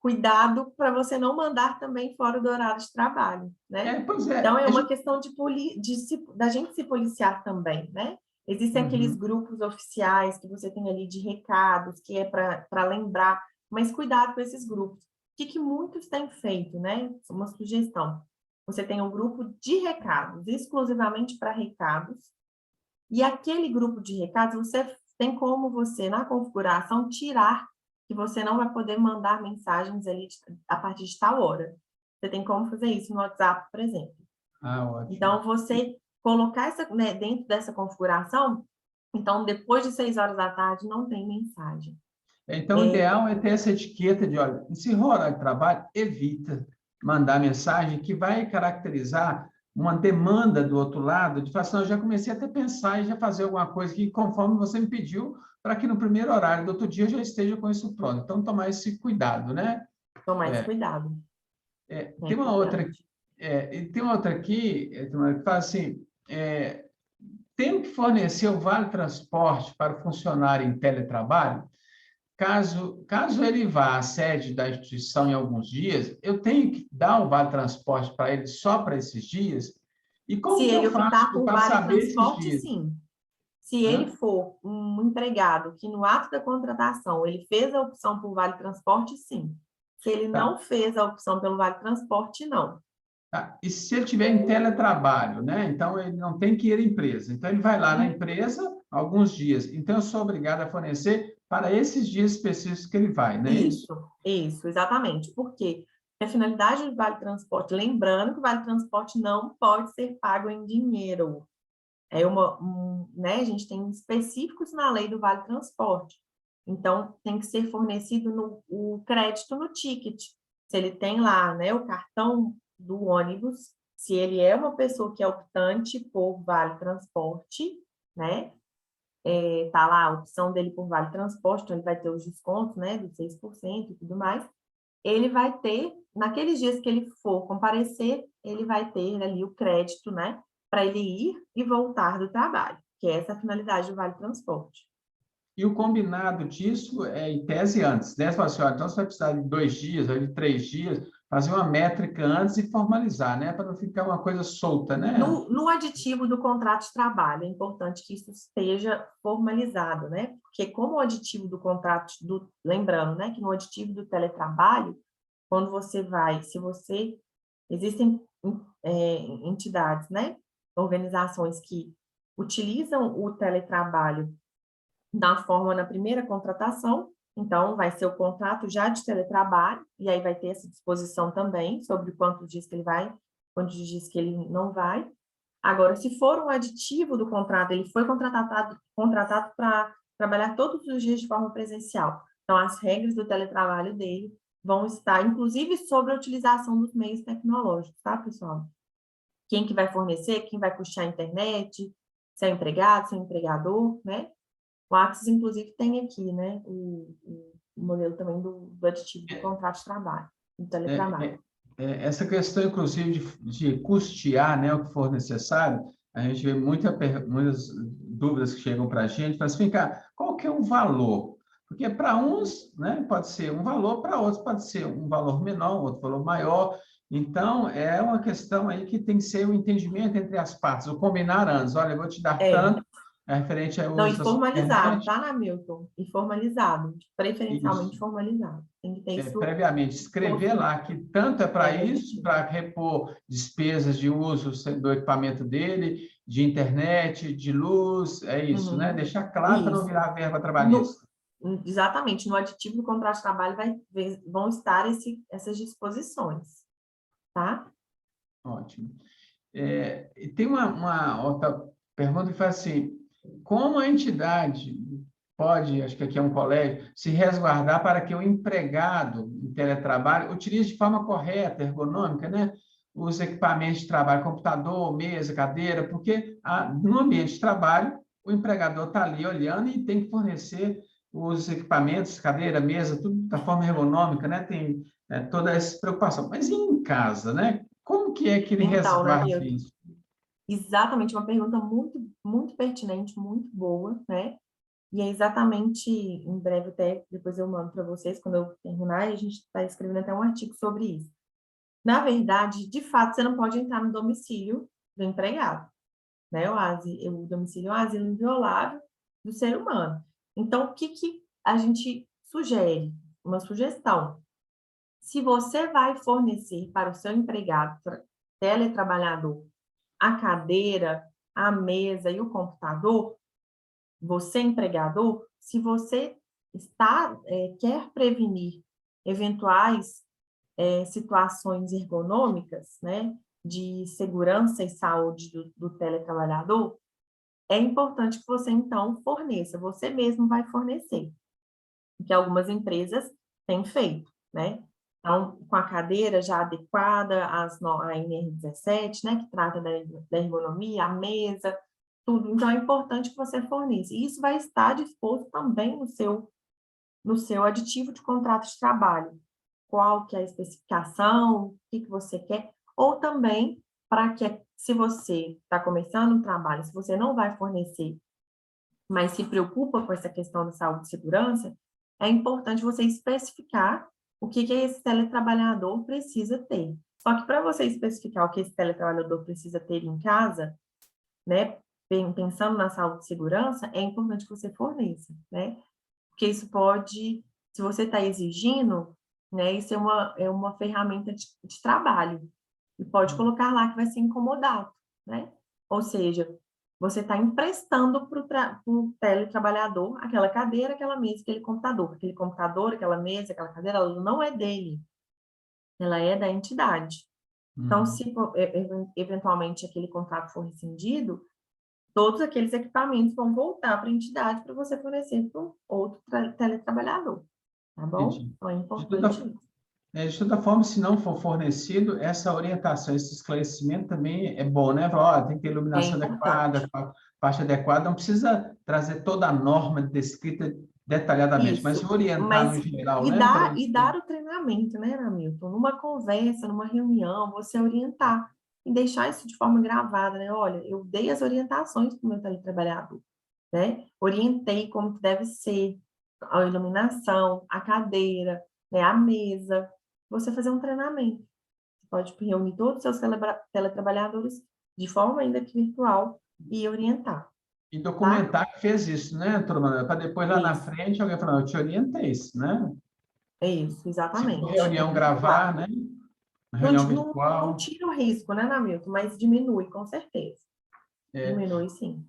Speaker 2: cuidado para você não mandar também fora do horário de trabalho, né?
Speaker 1: Pois é.
Speaker 2: Então, é uma questão da gente se policiar também, né? Existem aqueles grupos oficiais que você tem ali de recados, que é para lembrar, mas cuidado com esses grupos. O que muitos têm feito, né? Uma sugestão. Você tem um grupo de recados, exclusivamente para recados, e aquele grupo de recados, você tem como você, na configuração, tirar que você não vai poder mandar mensagens ali a partir de tal hora. Você tem como fazer isso no WhatsApp, por exemplo.
Speaker 1: Ótimo.
Speaker 2: Então, você colocar dentro dessa configuração, então, depois de 6 horas da tarde, não tem mensagem.
Speaker 1: Então, o ideal é ter essa etiqueta de, olha, encerrou o horário de trabalho, evita mandar mensagem que vai caracterizar uma demanda do outro lado, de falar assim, eu já comecei até a pensar e já fazer alguma coisa que, conforme você me pediu, para que no primeiro horário do outro dia eu já esteja com isso pronto. Então, tomar esse cuidado, né?
Speaker 2: Tomar esse cuidado. É
Speaker 1: Tem uma outra,
Speaker 2: importante.
Speaker 1: e tem uma outra aqui, que fala assim, tenho que fornecer o vale transporte para o funcionário em teletrabalho? Caso ele vá à sede da instituição em alguns dias, eu tenho que dar o vale transporte para ele só para esses dias? E
Speaker 2: Se
Speaker 1: como que eu
Speaker 2: ele optar
Speaker 1: faço
Speaker 2: por
Speaker 1: para
Speaker 2: vale
Speaker 1: saber esses
Speaker 2: transporte,
Speaker 1: dias?
Speaker 2: sim. Se ele
Speaker 1: Hã?
Speaker 2: for um empregado que no ato da contratação ele fez a opção por vale transporte, sim. Se ele
Speaker 1: Tá,
Speaker 2: não fez a opção pelo vale transporte, não.
Speaker 1: tá. E se ele estiver em teletrabalho, né? Então ele não tem que ir à empresa. Então ele vai lá na
Speaker 2: Hum,
Speaker 1: empresa alguns dias. Então eu sou obrigado a fornecer para esses dias específicos que ele vai, não é isso?
Speaker 2: Isso, exatamente. Por quê? Porque a finalidade do vale transporte, lembrando que o vale transporte não pode ser pago em dinheiro. Né, a gente tem específicos na lei do Vale Transporte. Então, tem que ser fornecido o crédito no ticket. Se ele tem lá, né, o cartão do ônibus, se ele é uma pessoa que é optante por Vale Transporte, né, tá lá a opção dele por Vale Transporte, então ele vai ter os descontos, né, dos 6% e tudo mais. Ele vai ter, naqueles dias que ele for comparecer, ele vai ter ali o crédito, né, para ele ir e voltar do trabalho, que é essa a finalidade do Vale Transporte.
Speaker 1: E o combinado disso é em tese antes, né? Você fala assim, ó, então você vai precisar de 2 dias, ou de 3 dias, fazer uma métrica antes e formalizar, né? Para não ficar uma coisa solta, né?
Speaker 2: No aditivo do contrato de trabalho, é importante que isso esteja formalizado, né? Porque como o aditivo do contrato, lembrando, né, que no aditivo do teletrabalho, quando você vai, se você, existem entidades, né, organizações que utilizam o teletrabalho da forma na primeira contratação, então vai ser o contrato já de teletrabalho, e aí vai ter essa disposição também sobre quantos dias que ele vai, quantos dias que ele não vai. Agora, se for um aditivo do contrato, ele foi contratado para trabalhar todos os dias de forma presencial. Então, as regras do teletrabalho dele vão estar, inclusive, sobre a utilização dos meios tecnológicos, tá, pessoal? Quem que vai fornecer, quem vai puxar a internet, se é empregado, se é empregador, né? O Axis, inclusive, tem aqui, né, o modelo também do aditivo do contrato de trabalho, do teletrabalho.
Speaker 1: É, essa questão, inclusive, de custear, né, o que for necessário, a gente vê muitas dúvidas que chegam para a gente, mas assim, cara, qual que é o valor? Porque para uns, né, pode ser um valor, para outros pode ser um valor menor, outro valor maior. Então, é uma questão aí que tem que ser o entendimento entre as partes, o combinar antes. Olha, eu vou te dar
Speaker 2: É,
Speaker 1: tanto, referente ao
Speaker 2: não, e
Speaker 1: uso da sua
Speaker 2: formalizado,
Speaker 1: internet,
Speaker 2: tá, na Milton? E formalizado, preferencialmente
Speaker 1: isso.
Speaker 2: formalizado. Tem que ter isso
Speaker 1: Previamente, escrever
Speaker 2: posto.
Speaker 1: lá que tanto é para
Speaker 2: É, no
Speaker 1: isso,
Speaker 2: aditivo.
Speaker 1: para repor despesas de uso do equipamento dele, de internet, de luz, é isso, né?
Speaker 2: Uhum.
Speaker 1: Deixar claro para não
Speaker 2: Isso.
Speaker 1: virar verba
Speaker 2: No,
Speaker 1: trabalhista.
Speaker 2: exatamente, no aditivo do contrato de trabalho vão estar essas disposições, tá?
Speaker 1: Ótimo. E tem uma outra pergunta que faz assim: como a entidade pode, acho que aqui é um colégio, se resguardar para que o empregado em teletrabalho utilize de forma correta, ergonômica, né? Os equipamentos de trabalho, computador, mesa, cadeira, porque no ambiente de trabalho, o empregador está ali olhando e tem que fornecer os equipamentos, cadeira, mesa, tudo da forma ergonômica, né? Tem toda essa preocupação. Mas e em casa, né? Como que é que ele
Speaker 2: Então, né,
Speaker 1: resguarda
Speaker 2: Milton?
Speaker 1: isso?
Speaker 2: Exatamente, uma pergunta muito, muito pertinente, muito boa, né? E é exatamente, em breve até, depois eu mando para vocês, quando eu terminar, e a gente está escrevendo até um artigo sobre isso. Na verdade, de fato, você não pode entrar no domicílio do empregado, né? O domicílio é um asilo inviolável do ser humano. Então, o que que a gente sugere? Uma sugestão. Se você vai fornecer para o seu empregado, teletrabalhador, a cadeira, a mesa e o computador, você empregador, se você quer prevenir eventuais situações ergonômicas, né, de segurança e saúde do teletrabalhador, é importante que você, então, forneça, você mesmo vai fornecer, que algumas empresas têm feito, né? Então, com a cadeira já adequada à NR17, né, que trata da ergonomia, a mesa, tudo. Então, é importante que você forneça. E isso vai estar disposto também no seu aditivo de contrato de trabalho. qual que é a especificação, o que você quer, ou também para que, se você está começando um trabalho, se você não vai fornecer, mas se preocupa com essa questão da saúde e segurança, é importante você especificar o que esse teletrabalhador precisa ter. Só que para você especificar o que esse teletrabalhador precisa ter em casa, né, pensando na saúde e segurança, é importante que você forneça, né? Porque isso pode, se você está exigindo, né, isso é uma ferramenta de trabalho. E pode colocar lá que vai ser incomodado, né? Ou seja, você está emprestando para o teletrabalhador aquela cadeira, aquela mesa, aquele computador. Aquele computador, aquela mesa, aquela cadeira, ela não é dele, ela é da entidade. Então, se eventualmente aquele contrato for rescindido, todos aqueles equipamentos vão voltar para a entidade para você fornecer para um outro teletrabalhador, tá bom?
Speaker 1: Entendi.
Speaker 2: Então, é importante isso.
Speaker 1: De toda forma, se não for fornecido, essa orientação, esse esclarecimento também é bom, né? Falar, ó, tem que ter
Speaker 2: É
Speaker 1: iluminação
Speaker 2: importante.
Speaker 1: adequada, faixa adequada, não precisa trazer toda a norma descrita detalhadamente, mas
Speaker 2: Isso,
Speaker 1: orientar no
Speaker 2: mas
Speaker 1: geral, né? Para
Speaker 2: e dar o treinamento, né, Hamilton? Numa conversa, numa reunião, você orientar e deixar isso de forma gravada, né? Olha, eu dei as orientações para o meu teletrabalhador, né? Orientei como que deve ser a iluminação, a cadeira, né, a mesa. Você fazer um treinamento. Você pode reunir todos os seus teletrabalhadores de forma ainda que virtual e orientar,
Speaker 1: e
Speaker 2: tá?
Speaker 1: documentar que fez isso, né, turma? Para depois lá na
Speaker 2: Isso,
Speaker 1: frente alguém falar, eu te orientei isso, né?
Speaker 2: é isso,
Speaker 1: Se for
Speaker 2: exatamente.
Speaker 1: reunião gravar, né?
Speaker 2: Não,
Speaker 1: Reunião
Speaker 2: não
Speaker 1: virtual.
Speaker 2: tira o risco, né, Namilton? Mas diminui, com certeza.
Speaker 1: É,
Speaker 2: Diminui, sim.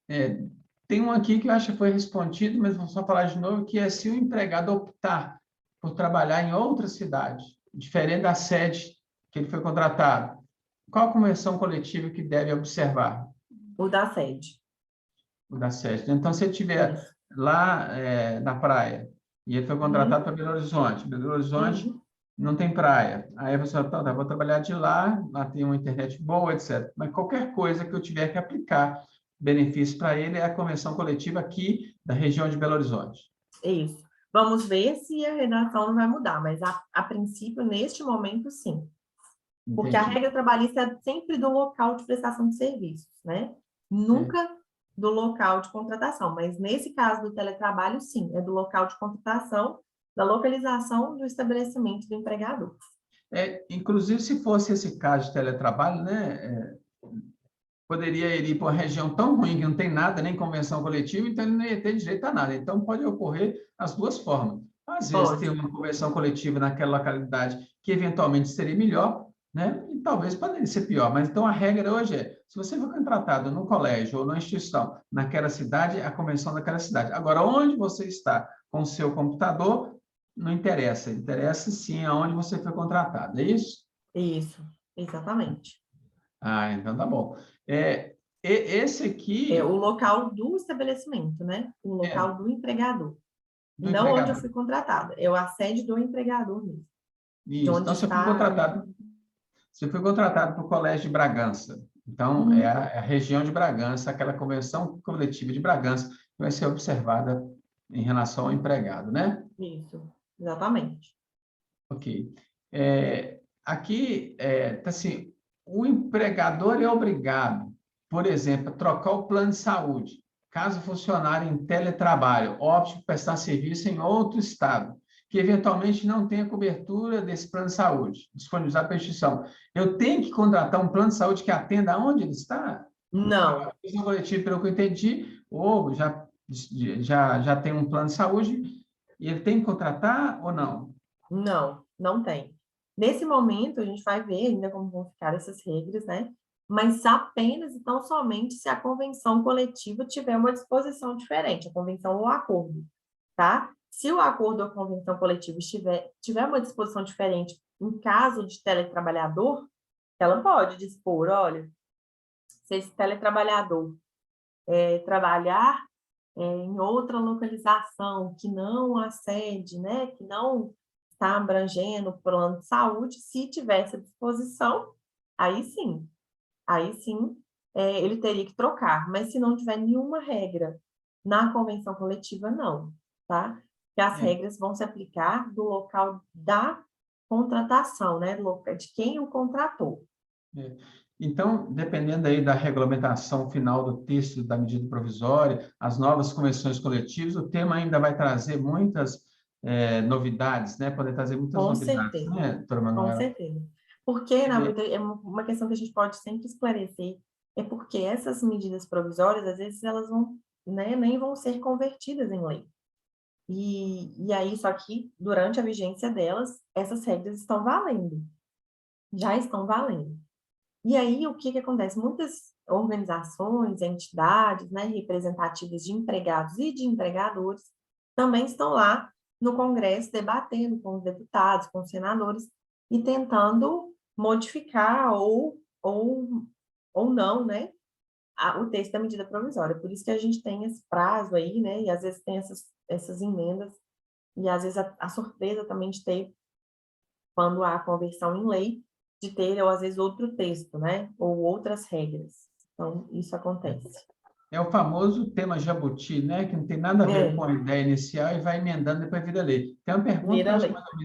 Speaker 1: é, tem um aqui que eu acho que foi respondido, mas vou só falar de novo, que é se o empregado optar por trabalhar em outra cidade, diferente da sede que ele foi contratado, qual a convenção coletiva que deve observar?
Speaker 2: O da sede.
Speaker 1: O da sede. Então, se ele estiver
Speaker 2: Isso.
Speaker 1: lá na praia e ele foi contratado
Speaker 2: Uhum,
Speaker 1: para Belo Horizonte, Belo Horizonte
Speaker 2: uhum.
Speaker 1: não tem praia. Aí a pessoa fala, tá, vou trabalhar de lá, lá tem uma internet boa, etc. Mas qualquer coisa que eu tiver que aplicar benefício para ele é a convenção coletiva aqui da região de Belo Horizonte.
Speaker 2: Isso. Vamos ver se a redação não vai mudar, mas a princípio, neste momento, sim. Porque a
Speaker 1: Entendi.
Speaker 2: regra trabalhista é sempre do local de prestação de serviços, né?
Speaker 1: É,
Speaker 2: Nunca do local de contratação, mas nesse caso do teletrabalho, sim, é do local de contratação, da localização do estabelecimento do empregador.
Speaker 1: inclusive, se fosse esse caso de teletrabalho, né, poderia ir para uma região tão ruim que não tem nada, nem convenção coletiva, então ele não ia ter direito a nada. Então, pode ocorrer as duas formas. Às vezes, tem
Speaker 2: Pode.
Speaker 1: uma convenção coletiva naquela localidade que eventualmente seria melhor, né? E talvez poderia ser pior. Mas então a regra hoje é: se você for contratado no colégio ou na instituição naquela cidade, a convenção daquela cidade. Agora, onde você está com o seu computador, não interessa. Interessa sim aonde você foi contratado. É isso?
Speaker 2: Isso, exatamente.
Speaker 1: Ah, então tá bom. Esse
Speaker 2: É o
Speaker 1: aqui
Speaker 2: local do estabelecimento, né? O
Speaker 1: é
Speaker 2: local do empregador.
Speaker 1: do
Speaker 2: Não onde eu
Speaker 1: empregador.
Speaker 2: fui contratada. É a sede do empregador mesmo. De
Speaker 1: Isso.
Speaker 2: onde
Speaker 1: Então,
Speaker 2: está.
Speaker 1: você foi contratado para o Colégio de Bragança. Então, é
Speaker 2: Uhum,
Speaker 1: a região de Bragança, aquela convenção coletiva de Bragança, que vai ser observada em relação ao empregado, né?
Speaker 2: isso, exatamente.
Speaker 1: Ok. Aqui, tá assim, o empregador é obrigado, por exemplo, a trocar o plano de saúde, caso o funcionário em teletrabalho opte por prestar serviço em outro estado, que eventualmente não tenha cobertura desse plano de saúde, disponibilizado pela instituição. Eu tenho que contratar um plano de saúde que atenda aonde ele está?
Speaker 2: Não,
Speaker 1: A pessoa coletiva, pelo que eu entendi, ou já tem um plano de saúde, e ele tem que contratar ou não?
Speaker 2: não tem. Nesse momento, a gente vai ver ainda como vão ficar essas regras, né? Mas apenas e tão somente se a convenção coletiva tiver uma disposição diferente, a convenção ou o acordo, tá? Se o acordo ou a convenção coletiva tiver uma disposição diferente em caso de teletrabalhador, ela pode dispor, olha, se esse teletrabalhador trabalhar em outra localização que não a sede, né, que não está abrangendo o plano de saúde, se tivesse à disposição, aí sim, aí sim, ele teria que trocar, mas se não tiver nenhuma regra na convenção coletiva, não, tá? Porque as
Speaker 1: É,
Speaker 2: regras vão se aplicar do local da contratação, né, de quem o contratou.
Speaker 1: Então, dependendo aí da regulamentação final do texto da medida provisória, as novas convenções coletivas, o tema ainda vai trazer muitas novidades, né? Poder trazer muitas
Speaker 2: Com
Speaker 1: novidades,
Speaker 2: certeza,
Speaker 1: né, doutora
Speaker 2: com
Speaker 1: Manuela?
Speaker 2: certeza. Porque, na
Speaker 1: É,
Speaker 2: verdade, é uma questão que a gente pode sempre esclarecer, é porque essas medidas provisórias, às vezes, elas vão, né, nem vão ser convertidas em lei. E aí, só que, durante a vigência delas, essas regras estão valendo, já estão valendo. E aí, o que acontece? Muitas organizações, entidades, né, representativas de empregados e de empregadores também estão lá no Congresso debatendo com os deputados, com os senadores e tentando modificar ou não, né, o texto da medida provisória. Por isso que a gente tem esse prazo aí, né, e às vezes tem essas emendas, e às vezes a surpresa também de ter, quando há conversão em lei, de ter, ou às vezes, outro texto, né? Ou outras regras. Então, isso acontece.
Speaker 1: é o famoso tema jabuti, né? Que não tem nada a ver com a ideia inicial e vai emendando depois vira lei. Tem uma pergunta que eu
Speaker 2: Vira
Speaker 1: acho que
Speaker 2: lei.
Speaker 1: mais ou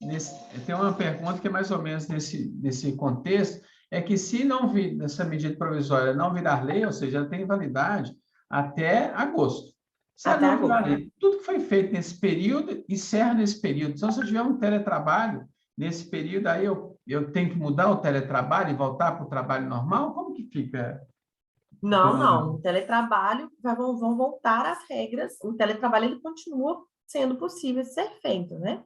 Speaker 1: menos tem uma pergunta que é mais ou menos nesse contexto, é que se não vir, essa medida provisória não virar lei, ou seja, ela tem validade até agosto. Se ela
Speaker 2: Até
Speaker 1: não virar
Speaker 2: agora.
Speaker 1: lei, tudo que foi feito nesse período, encerra nesse período. Então, se eu tiver um teletrabalho nesse período, aí eu tenho que mudar o teletrabalho e voltar para o trabalho normal? Como que fica,
Speaker 2: Não,
Speaker 1: doutora
Speaker 2: não.
Speaker 1: Manuela?
Speaker 2: O teletrabalho vão voltar às regras. O teletrabalho ele continua sendo possível de ser feito, né?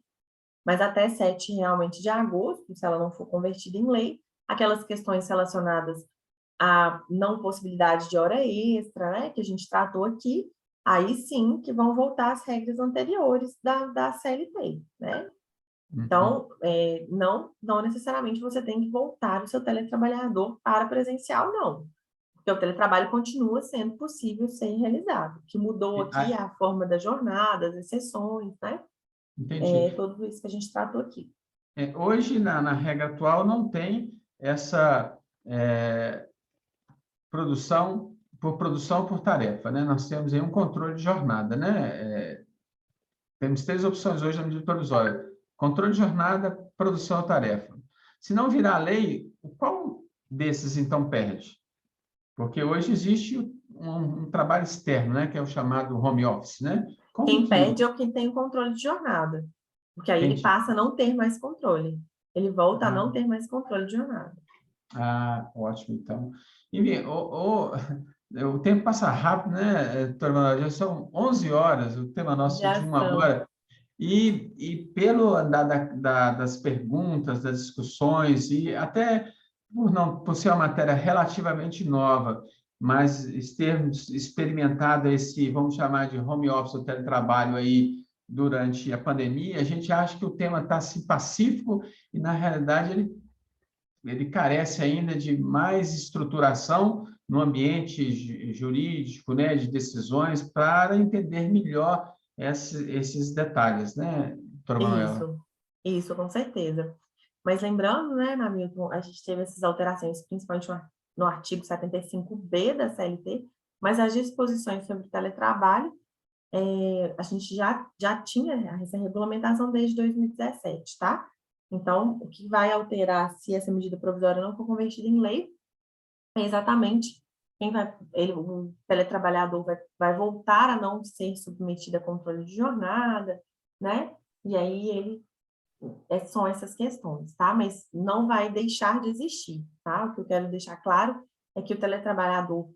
Speaker 2: Mas até 7 realmente de agosto, se ela não for convertida em lei, aquelas questões relacionadas à não possibilidade de hora extra, né, que a gente tratou aqui, aí sim que vão voltar às regras anteriores da CLT, né?
Speaker 1: Uhum.
Speaker 2: Então, não necessariamente você tem que voltar o seu teletrabalhador para presencial, não. Porque o teletrabalho continua sendo possível ser realizado. O que mudou aqui é a forma da jornada, as exceções, né?
Speaker 1: Entendi.
Speaker 2: Tudo isso que a gente tratou aqui.
Speaker 1: Hoje, na regra atual, não tem essa produção por tarefa, né? Nós temos aí um controle de jornada, né? Temos três opções hoje na medida provisória: controle de jornada, produção ou tarefa. Se não virar lei, qual desses então perde? Porque hoje existe um trabalho externo, né? Que é o chamado home office, né? Como
Speaker 2: Quem
Speaker 1: que
Speaker 2: perde é o que tem o controle de jornada, porque aí ele
Speaker 1: entendi?
Speaker 2: passa a não ter mais controle. Ele volta a não ter mais controle de jornada.
Speaker 1: Ótimo, então. Enfim, o tempo passa rápido, né, doutora Manuela? Já são 11 horas, o tema nosso de
Speaker 2: Já
Speaker 1: uma
Speaker 2: são.
Speaker 1: hora. E pelo andar das perguntas, das discussões, e até por ser uma matéria relativamente nova, mas termos experimentado esse, vamos chamar de home office, o teletrabalho aí durante a pandemia, a gente acha que o tema está assim, pacífico e, na realidade, ele carece ainda de mais estruturação no ambiente jurídico, né, de decisões, para entender melhor esses detalhes, né, doutora Manuela?
Speaker 2: Isso, com certeza. Mas lembrando, né, Hamilton, a gente teve essas alterações, principalmente no artigo 75B da CLT, mas as disposições sobre teletrabalho, a gente já tinha essa regulamentação desde 2017, tá? Então, o que vai alterar se essa medida provisória não for convertida em lei é exatamente o teletrabalhador vai voltar a não ser submetido a controle de jornada, né? E aí são essas questões, tá? Mas não vai deixar de existir, tá? O que eu quero deixar claro é que o teletrabalho,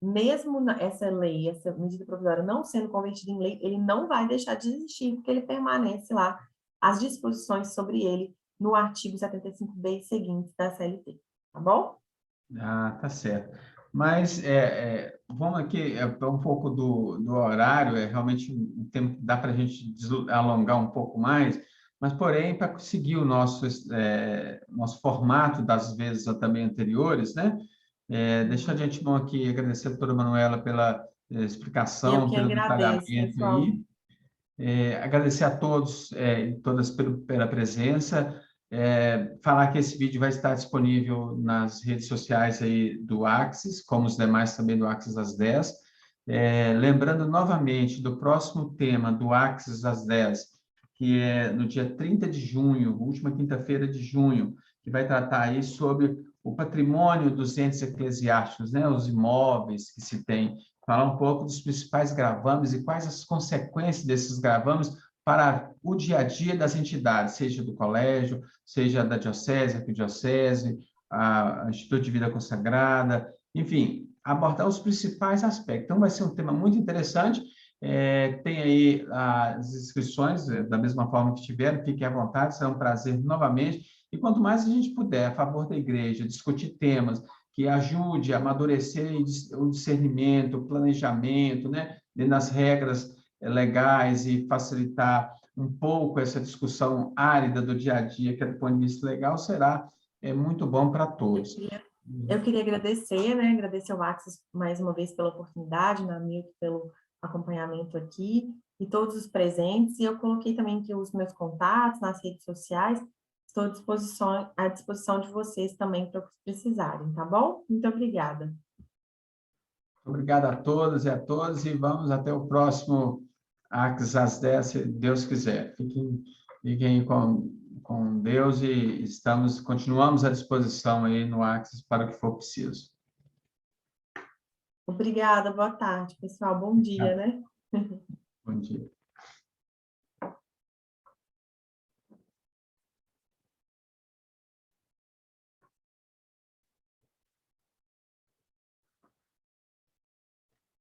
Speaker 2: mesmo essa lei, essa medida provisória não sendo convertida em lei, ele não vai deixar de existir, porque ele permanece lá, as disposições sobre ele no artigo 75B e seguintes da CLT, tá bom?
Speaker 1: Tá certo. Mas vamos aqui um pouco do horário, é realmente um tempo que dá para a gente alongar um pouco mais, mas, porém, para seguir o nosso formato das vezes também anteriores, né? Deixar de antemão aqui agradecer a doutora Manuela pela
Speaker 2: Eu
Speaker 1: explicação,
Speaker 2: que
Speaker 1: pelo
Speaker 2: agradeço,
Speaker 1: detalhamento
Speaker 2: pessoal.
Speaker 1: aí. Agradecer a todos e todas pela presença. Falar que esse vídeo vai estar disponível nas redes sociais aí do Axis, como os demais também do Axis às 10. Lembrando novamente do próximo tema do Axis às 10, que é no dia 30 de junho, última quinta-feira de junho, que vai tratar aí sobre o patrimônio dos entes eclesiásticos, né? Os imóveis que se tem, falar um pouco dos principais gravames e quais as consequências desses gravames para o dia a dia das entidades, seja do colégio, seja da diocese, arquidiocese, a Instituto de Vida Consagrada, enfim, abordar os principais aspectos. Então, vai ser um tema muito interessante. Tem aí as inscrições, da mesma forma que tiveram, fiquem à vontade, será um prazer novamente. E quanto mais a gente puder, a favor da igreja, discutir temas que ajude a amadurecer o discernimento, o planejamento, né, dentro das regras legais e facilitar um pouco essa discussão árida do dia a dia, que é do ponto de vista legal, será muito bom para todos.
Speaker 2: Eu queria agradecer, né? Agradecer ao Axis mais uma vez pela oportunidade, na Milton pelo acompanhamento aqui, e todos os presentes. E eu coloquei também aqui os meus contatos nas redes sociais. Estou à disposição de vocês também para o que precisarem, tá bom? Muito obrigada.
Speaker 1: Obrigado a todas e a todos, e vamos até o próximo Axis às 10, se Deus quiser. Fiquem com Deus e continuamos à disposição aí no Axis para o que for preciso.
Speaker 2: Obrigada, boa tarde, pessoal. Bom dia, né?
Speaker 1: Bom dia.